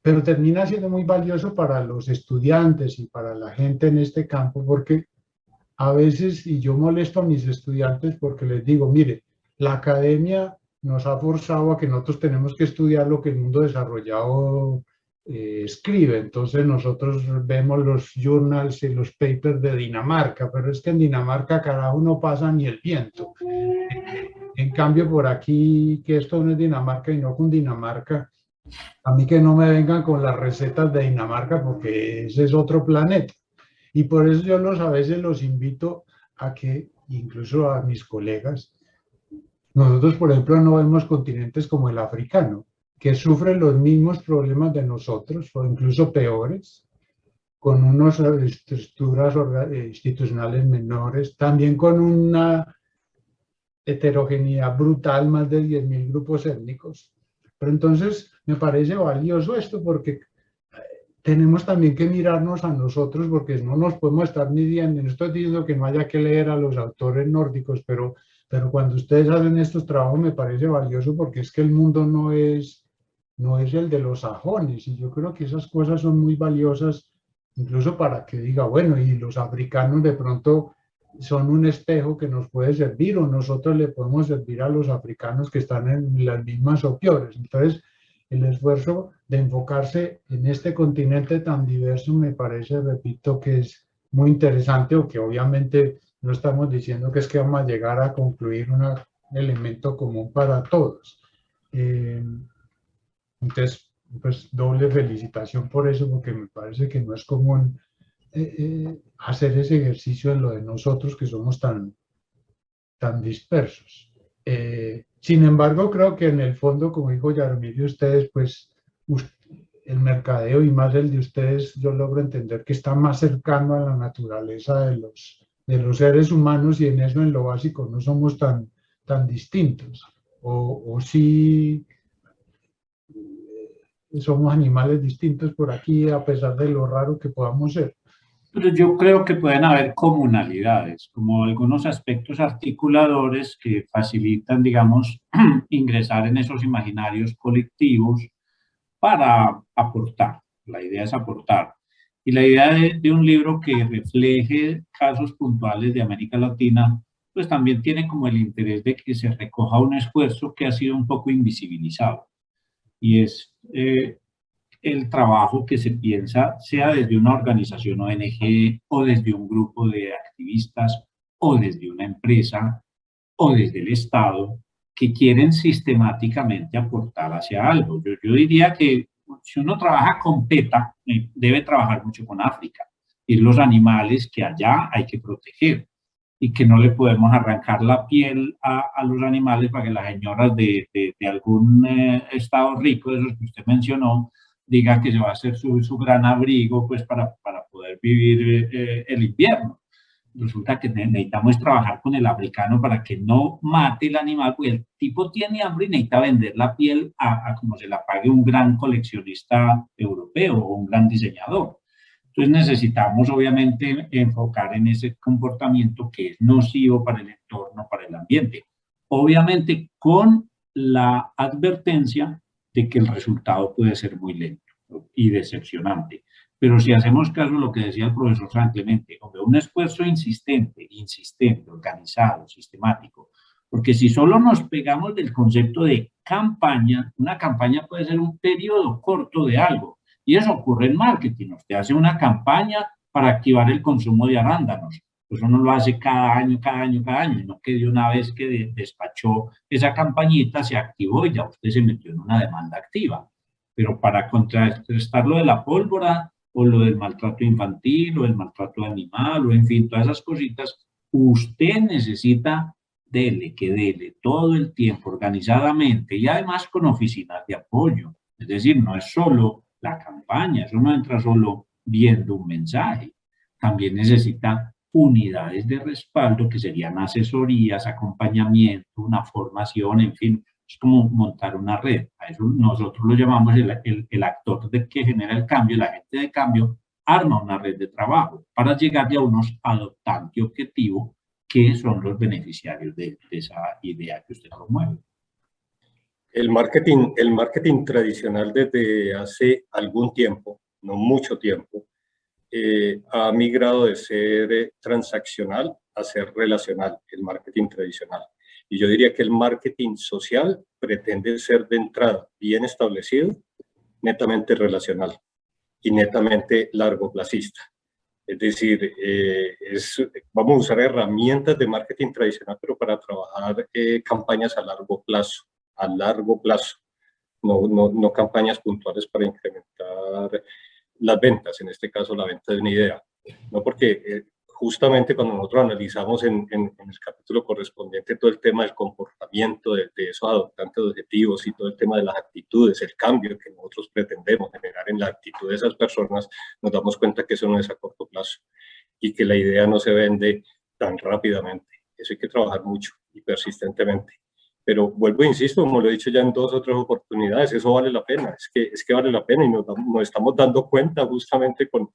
pero termina siendo muy valioso para los estudiantes y para la gente en este campo, porque a veces, y yo molesto a mis estudiantes porque les digo, mire, la academia nos ha forzado a que nosotros tenemos que estudiar lo que el mundo desarrollado escribe. Entonces nosotros vemos los journals y los papers de Dinamarca, pero es que en Dinamarca carajo no pasa ni el viento. En cambio por aquí, que esto no es Dinamarca y no con Dinamarca, a mí que no me vengan con las recetas de Dinamarca porque ese es otro planeta. Y por eso yo a veces los invito a que, incluso a mis colegas, nosotros, por ejemplo, no vemos continentes como el africano, que sufre los mismos problemas de nosotros, o incluso peores, con unas estructuras institucionales menores, también con una heterogeneidad brutal, más de 10.000 grupos étnicos. Pero entonces me parece valioso esto porque tenemos también que mirarnos a nosotros, porque no nos podemos estar midiendo. No estoy diciendo que no haya que leer a los autores nórdicos, pero cuando ustedes hacen estos trabajos me parece valioso porque es que el mundo no es el de los sajones, y yo creo que esas cosas son muy valiosas, incluso para que diga, bueno, y los africanos de pronto son un espejo que nos puede servir, o nosotros le podemos servir a los africanos que están en las mismas o peores. Entonces, el esfuerzo de enfocarse en este continente tan diverso me parece, repito, que es muy interesante, o que obviamente no estamos diciendo que es que vamos a llegar a concluir un elemento común para todos. Entonces, pues doble felicitación por eso, porque me parece que no es común hacer ese ejercicio en lo de nosotros que somos tan dispersos. Sin embargo, creo que en el fondo, como dijo Yaromir, de ustedes, pues el mercadeo y más el de ustedes, yo logro entender que está más cercano a la naturaleza de los seres humanos, y en eso, en lo básico, no somos tan distintos. O sí somos animales distintos por aquí, a pesar de lo raro que podamos ser. Pero yo creo que pueden haber comunalidades, como algunos aspectos articuladores que facilitan, digamos, ingresar en esos imaginarios colectivos para aportar. La idea es aportar. Y la idea de un libro que refleje casos puntuales de América Latina, pues también tiene como el interés de que se recoja un esfuerzo que ha sido un poco invisibilizado. Y es el trabajo que se piensa, sea desde una organización ONG, o desde un grupo de activistas, o desde una empresa, o desde el Estado, que quieren sistemáticamente aportar hacia algo. Yo diría que si uno trabaja con PETA, debe trabajar mucho con África, y los animales que allá hay que proteger, y que no le podemos arrancar la piel a los animales para que las señoras de algún estado rico, de esos que usted mencionó, diga que se va a hacer su gran abrigo, pues para poder vivir el invierno. Resulta que necesitamos trabajar con el africano para que no mate el animal, porque el tipo tiene hambre y necesita vender la piel a como se la pague un gran coleccionista europeo o un gran diseñador. Entonces necesitamos obviamente enfocar en ese comportamiento que es nocivo para el entorno, para el ambiente. Obviamente con la advertencia de que el resultado puede ser muy lento y decepcionante. Pero si hacemos caso a lo que decía el profesor San Clemente, un esfuerzo insistente, organizado, sistemático, porque si solo nos pegamos del concepto de campaña, una campaña puede ser un periodo corto de algo, y eso ocurre en marketing. Usted hace una campaña para activar el consumo de arándanos, pues uno lo hace cada año, y no que de una vez que despachó esa campañita se activó y ya usted se metió en una demanda activa. Pero para contrarrestar lo de la pólvora, o lo del maltrato infantil, o el maltrato animal, o en fin, todas esas cositas, usted necesita dele todo el tiempo, organizadamente, y además con oficinas de apoyo. Es decir, no es solo la campaña, eso no entra solo viendo un mensaje. También necesita unidades de respaldo, que serían asesorías, acompañamiento, una formación, en fin, es como montar una red. A eso nosotros lo llamamos el actor que genera el cambio, el agente de cambio, arma una red de trabajo para llegar a unos adoptantes objetivos que son los beneficiarios de esa idea que usted promueve. El marketing tradicional desde hace algún tiempo, no mucho tiempo, ha migrado de ser transaccional a ser relacional, el marketing tradicional. Y yo diría que el marketing social pretende ser de entrada bien establecido, netamente relacional y netamente largoplacista. Es decir, vamos a usar herramientas de marketing tradicional, pero para trabajar campañas a largo plazo, no campañas puntuales para incrementar las ventas, en este caso la venta de una idea. No, porque justamente cuando nosotros analizamos en el capítulo correspondiente todo el tema del comportamiento de esos adoptantes de objetivos y todo el tema de las actitudes, el cambio que nosotros pretendemos generar en la actitud de esas personas, nos damos cuenta que eso no es a corto plazo y que la idea no se vende tan rápidamente. Eso hay que trabajar mucho y persistentemente. Pero vuelvo e insisto, como lo he dicho ya en 2 o 3 oportunidades, eso vale la pena, es que vale la pena, y nos estamos dando cuenta justamente con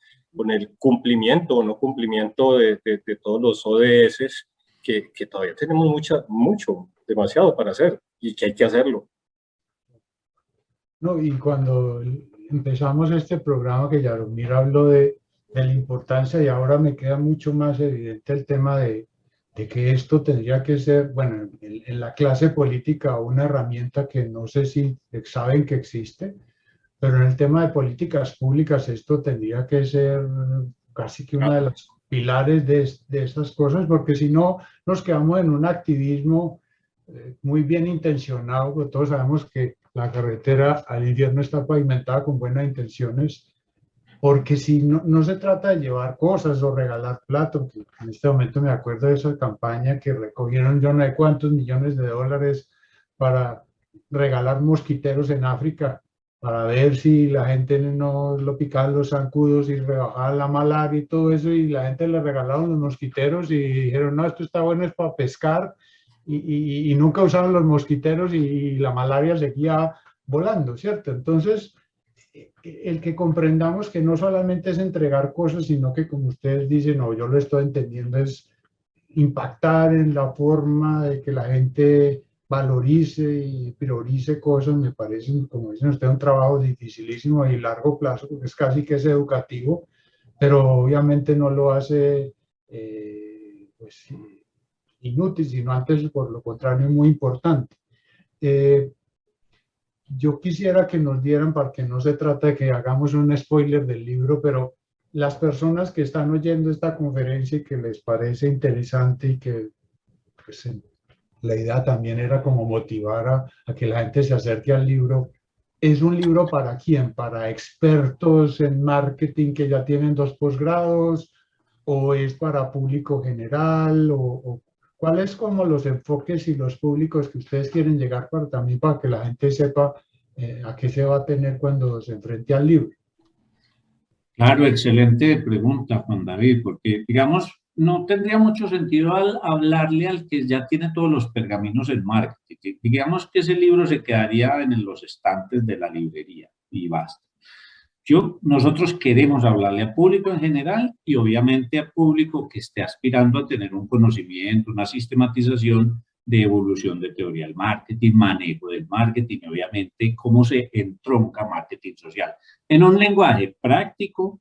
el cumplimiento o no cumplimiento de todos los ODS, que todavía tenemos demasiado para hacer, y que hay que hacerlo. No, y cuando empezamos este programa, que Yaromir habló de la importancia, y ahora me queda mucho más evidente el tema de que esto tendría que ser, bueno, en la clase política, una herramienta que no sé si saben que existe, pero en el tema de políticas públicas esto tendría que ser casi que una de las pilares de estas cosas, porque si no nos quedamos en un activismo muy bien intencionado, porque todos sabemos que la carretera al infierno está pavimentada con buenas intenciones, porque si no se trata de llevar cosas o regalar platos, en este momento me acuerdo de esa campaña que recogieron yo no sé cuántos millones de dólares para regalar mosquiteros en África, para ver si la gente no lo picaban los zancudos y rebajaba la malaria y todo eso, y la gente le regalaron los mosquiteros y dijeron, no, esto está bueno, es para pescar, y nunca usaron los mosquiteros y la malaria seguía volando, ¿cierto? Entonces, el que comprendamos que no solamente es entregar cosas, sino que como ustedes dicen, no, yo lo estoy entendiendo, es impactar en la forma de que la gente valorice y priorice cosas, me parece, como dicen ustedes, un trabajo dificilísimo y largo plazo, porque es casi que es educativo, pero obviamente no lo hace pues, inútil, sino antes, por lo contrario, muy importante. Yo quisiera que nos dieran, para que no se trata de que hagamos un spoiler del libro, pero las personas que están oyendo esta conferencia y que les parece interesante y que pues, la idea también era como motivar a que la gente se acerque al libro. ¿Es un libro para quién? ¿Para expertos en marketing que ya tienen 2 posgrados? ¿O es para público general? ¿O cuáles como los enfoques y los públicos que ustedes quieren llegar para, también para que la gente sepa a qué se va a tener cuando se enfrente al libro? Claro, excelente pregunta, Juan David, porque, digamos, no tendría mucho sentido hablarle al que ya tiene todos los pergaminos en marketing. Digamos que ese libro se quedaría en los estantes de la librería y basta. Nosotros queremos hablarle a público en general y obviamente a público que esté aspirando a tener un conocimiento, una sistematización de evolución de teoría del marketing, manejo del marketing, y obviamente cómo se entronca marketing social en un lenguaje práctico,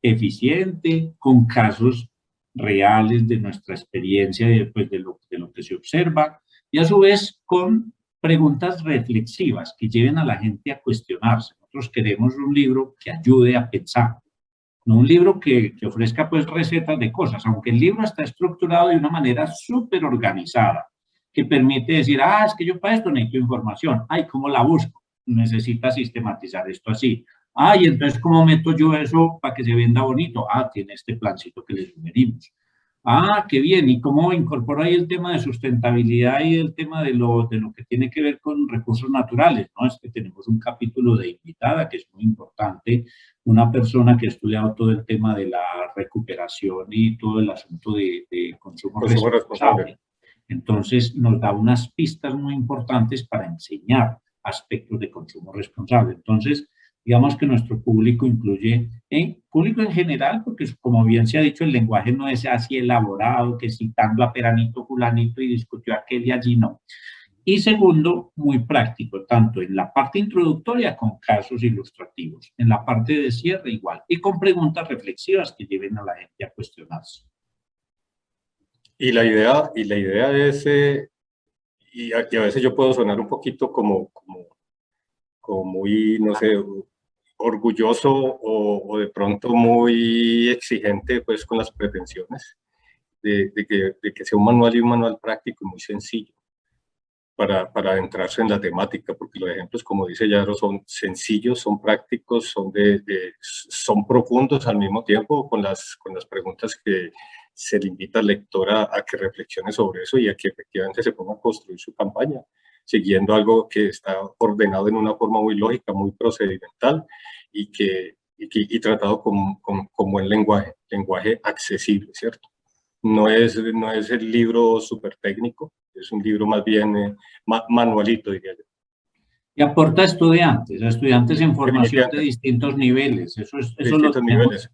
eficiente, con casos reales de nuestra experiencia y después de lo que se observa, y a su vez con preguntas reflexivas que lleven a la gente a cuestionarse. Nosotros queremos un libro que ayude a pensar, no un libro que ofrezca pues recetas de cosas, aunque el libro está estructurado de una manera súper organizada, que permite decir, es que yo para esto necesito información, ¿cómo la busco? Necesita sistematizar esto así. Y entonces, ¿cómo meto yo eso para que se venda bonito? Tiene este plancito que le sugerimos. Qué bien. ¿Y cómo incorpora ahí el tema de sustentabilidad y el tema de lo que tiene que ver con recursos naturales? ¿No? Es que tenemos un capítulo de invitada que es muy importante, una persona que ha estudiado todo el tema de la recuperación y todo el asunto de consumo responsable. Entonces, nos da unas pistas muy importantes para enseñar aspectos de consumo responsable. Entonces, digamos que nuestro público incluye público en general, porque como bien se ha dicho, el lenguaje no es así elaborado, que citando a Peranito, Fulanito y discutió aquel y allí, no. Y segundo, muy práctico, tanto en la parte introductoria con casos ilustrativos, en la parte de cierre igual, y con preguntas reflexivas que lleven a la gente a cuestionarse. Y la idea es, y a veces yo puedo sonar un poquito como muy, no sé, orgulloso o de pronto muy exigente pues con las pretensiones de que sea un manual práctico muy sencillo para adentrarse en la temática, porque los ejemplos, como dice Yaro, son sencillos, son prácticos, son profundos al mismo tiempo con las preguntas que se le invita al lector a que reflexione sobre eso y a que efectivamente se ponga a construir su campaña, siguiendo algo que está ordenado en una forma muy lógica, muy procedimental y tratado con buen lenguaje accesible, ¿cierto? No es el libro súper técnico, es un libro más bien manualito, diría yo. Y aporta a estudiantes en formación de distintos niveles. Eso lo tenemos.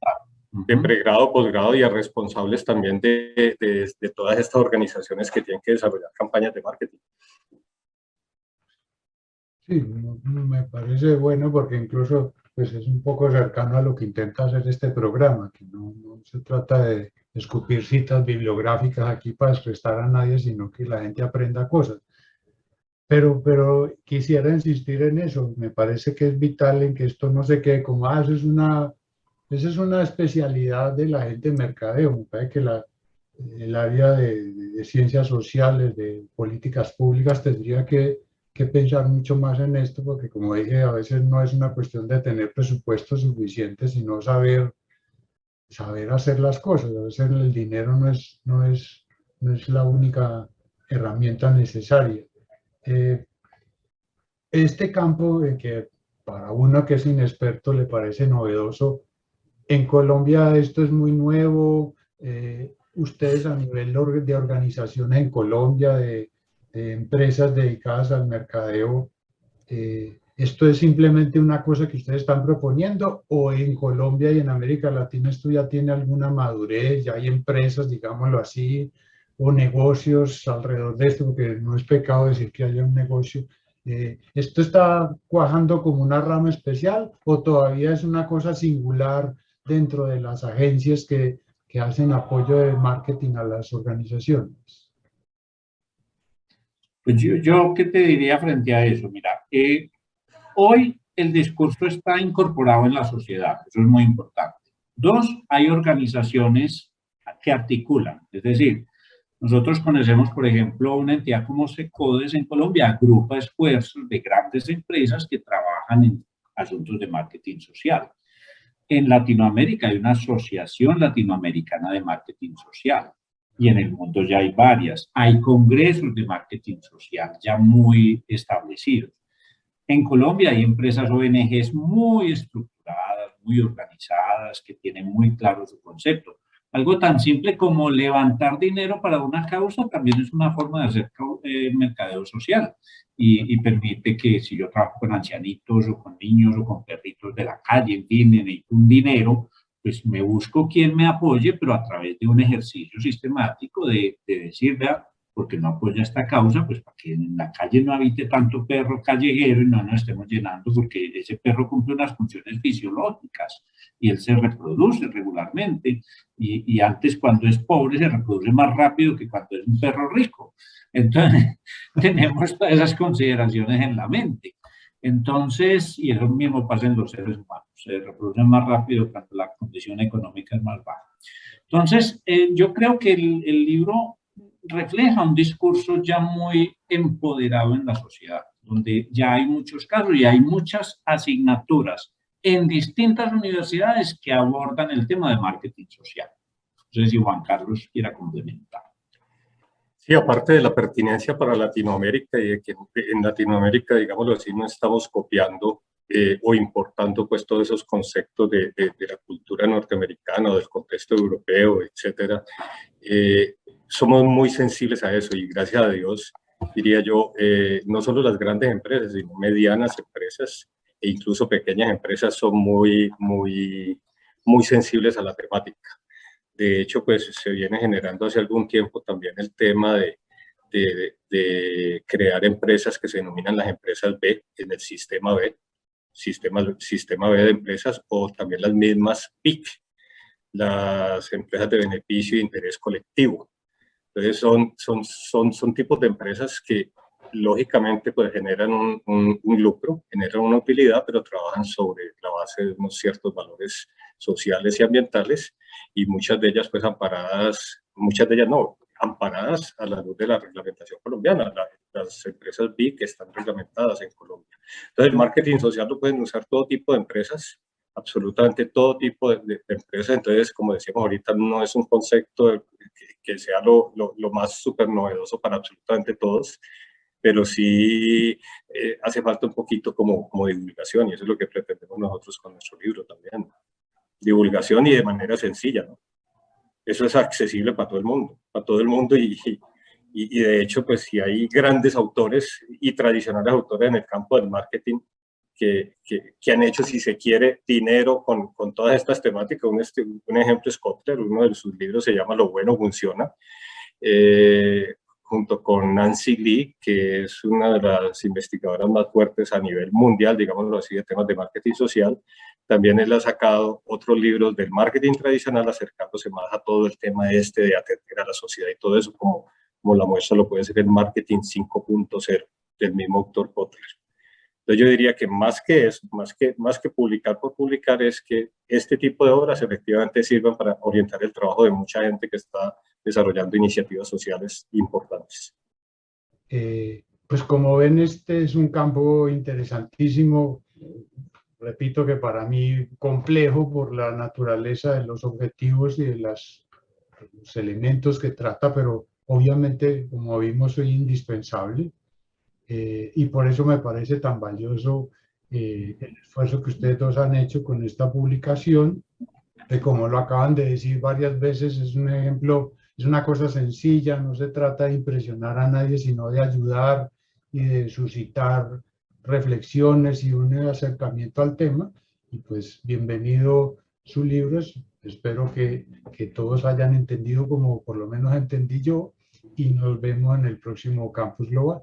De pregrado, posgrado y a responsables también de todas estas organizaciones que tienen que desarrollar campañas de marketing. Sí, me parece bueno porque incluso pues, es un poco cercano a lo que intenta hacer este programa, que no se trata de escupir citas bibliográficas aquí para desprestar a nadie, sino que la gente aprenda cosas. Pero quisiera insistir en eso, me parece que es vital en que esto no se quede como, eso es una esa es una especialidad de la gente de mercadeo. Me parece que el área de ciencias sociales, de políticas públicas, tendría que pensar mucho más en esto, porque como dije, a veces no es una cuestión de tener presupuestos suficientes, sino saber hacer las cosas. A veces el dinero no es la única herramienta necesaria. Eh, este campo que para uno que es inexperto le parece novedoso, en Colombia esto es muy nuevo. Ustedes a nivel de organizaciones en Colombia, de empresas dedicadas al mercadeo, ¿esto es simplemente una cosa que ustedes están proponiendo o en Colombia y en América Latina esto ya tiene alguna madurez, ya hay empresas, digámoslo así, o negocios alrededor de esto, porque no es pecado decir que haya un negocio? ¿Esto está cuajando como una rama especial o todavía es una cosa singular dentro de las agencias que hacen apoyo de marketing a las organizaciones? Pues yo ¿qué te diría frente a eso? Mira, hoy el discurso está incorporado en la sociedad, eso es muy importante. Dos, hay organizaciones que articulan, es decir, nosotros conocemos, por ejemplo, una entidad como Secodes en Colombia, agrupa esfuerzos de grandes empresas que trabajan en asuntos de marketing social. En Latinoamérica hay una asociación latinoamericana de marketing social y en el mundo ya hay varias. Hay congresos de marketing social ya muy establecidos. En Colombia hay empresas ONGs muy estructuradas, muy organizadas, que tienen muy claro su concepto. Algo tan simple como levantar dinero para una causa también es una forma de hacer mercadeo social y permite que si yo trabajo con ancianitos o con niños o con perritos de la calle, en fin, necesito un dinero, pues me busco quien me apoye, pero a través de un ejercicio sistemático de decir, vea, porque no apoya esta causa, pues para que en la calle no habite tanto perro callejero y no nos estemos llenando, porque ese perro cumple unas funciones fisiológicas y él se reproduce regularmente y antes cuando es pobre se reproduce más rápido que cuando es un perro rico. Entonces tenemos todas esas consideraciones en la mente. Entonces, y eso mismo pasa en los seres humanos, se reproducen más rápido cuando la condición económica es más baja. Entonces, yo creo que el libro refleja un discurso ya muy empoderado en la sociedad, donde ya hay muchos casos y hay muchas asignaturas en distintas universidades que abordan el tema de marketing social. No sé si Juan Carlos quiera complementar. Sí, aparte de la pertinencia para Latinoamérica y de que en Latinoamérica, digámoslo así, no estamos copiando o importando pues todos esos conceptos de la cultura norteamericana o del contexto europeo, etcétera. Somos muy sensibles a eso y gracias a Dios, diría yo, no solo las grandes empresas, sino medianas empresas e incluso pequeñas empresas son muy sensibles a la temática. De hecho, pues se viene generando hace algún tiempo también el tema de crear empresas que se denominan las empresas B en el sistema B, sistema B de empresas, o también las mismas PIC, las empresas de beneficio e interés colectivo. Entonces son tipos de empresas que lógicamente pues generan un lucro, generan una utilidad, pero trabajan sobre la base de unos ciertos valores sociales y ambientales, y muchas de ellas pues amparadas, muchas de ellas no, amparadas a la luz de la reglamentación colombiana, las empresas BIC que están reglamentadas en Colombia. Entonces el marketing social lo pueden usar todo tipo de empresas, absolutamente todo tipo de empresas. Entonces, como decíamos ahorita, no es un concepto que sea lo más súper novedoso para absolutamente todos, pero sí hace falta un poquito como divulgación, y eso es lo que pretendemos nosotros con nuestro libro también. Divulgación y de manera sencilla, ¿no? Eso es accesible para todo el mundo y de hecho, pues si hay grandes autores y tradicionales autores en el campo del marketing que han hecho, si se quiere, dinero con todas estas temáticas. Un ejemplo es Kotler, uno de sus libros se llama Lo bueno funciona, junto con Nancy Lee, que es una de las investigadoras más fuertes a nivel mundial, digámoslo así, de temas de marketing social. También él ha sacado otros libros del marketing tradicional, acercándose más a todo el tema de atender a la sociedad y todo eso, como la muestra lo puede ser el Marketing 5.0 del mismo autor Kotler. Entonces yo diría que más que eso, más que publicar por publicar, es que este tipo de obras efectivamente sirvan para orientar el trabajo de mucha gente que está desarrollando iniciativas sociales importantes. Pues como ven, este es un campo interesantísimo, repito que para mí complejo por la naturaleza de los objetivos y de los elementos que trata, pero obviamente, como vimos, soy indispensable. Y por eso me parece tan valioso el esfuerzo que ustedes dos han hecho con esta publicación, que como lo acaban de decir varias veces, es un ejemplo, es una cosa sencilla, no se trata de impresionar a nadie, sino de ayudar y de suscitar reflexiones y un acercamiento al tema. Y pues bienvenido sus libros, espero que todos hayan entendido como por lo menos entendí yo, y nos vemos en el próximo Campus Global.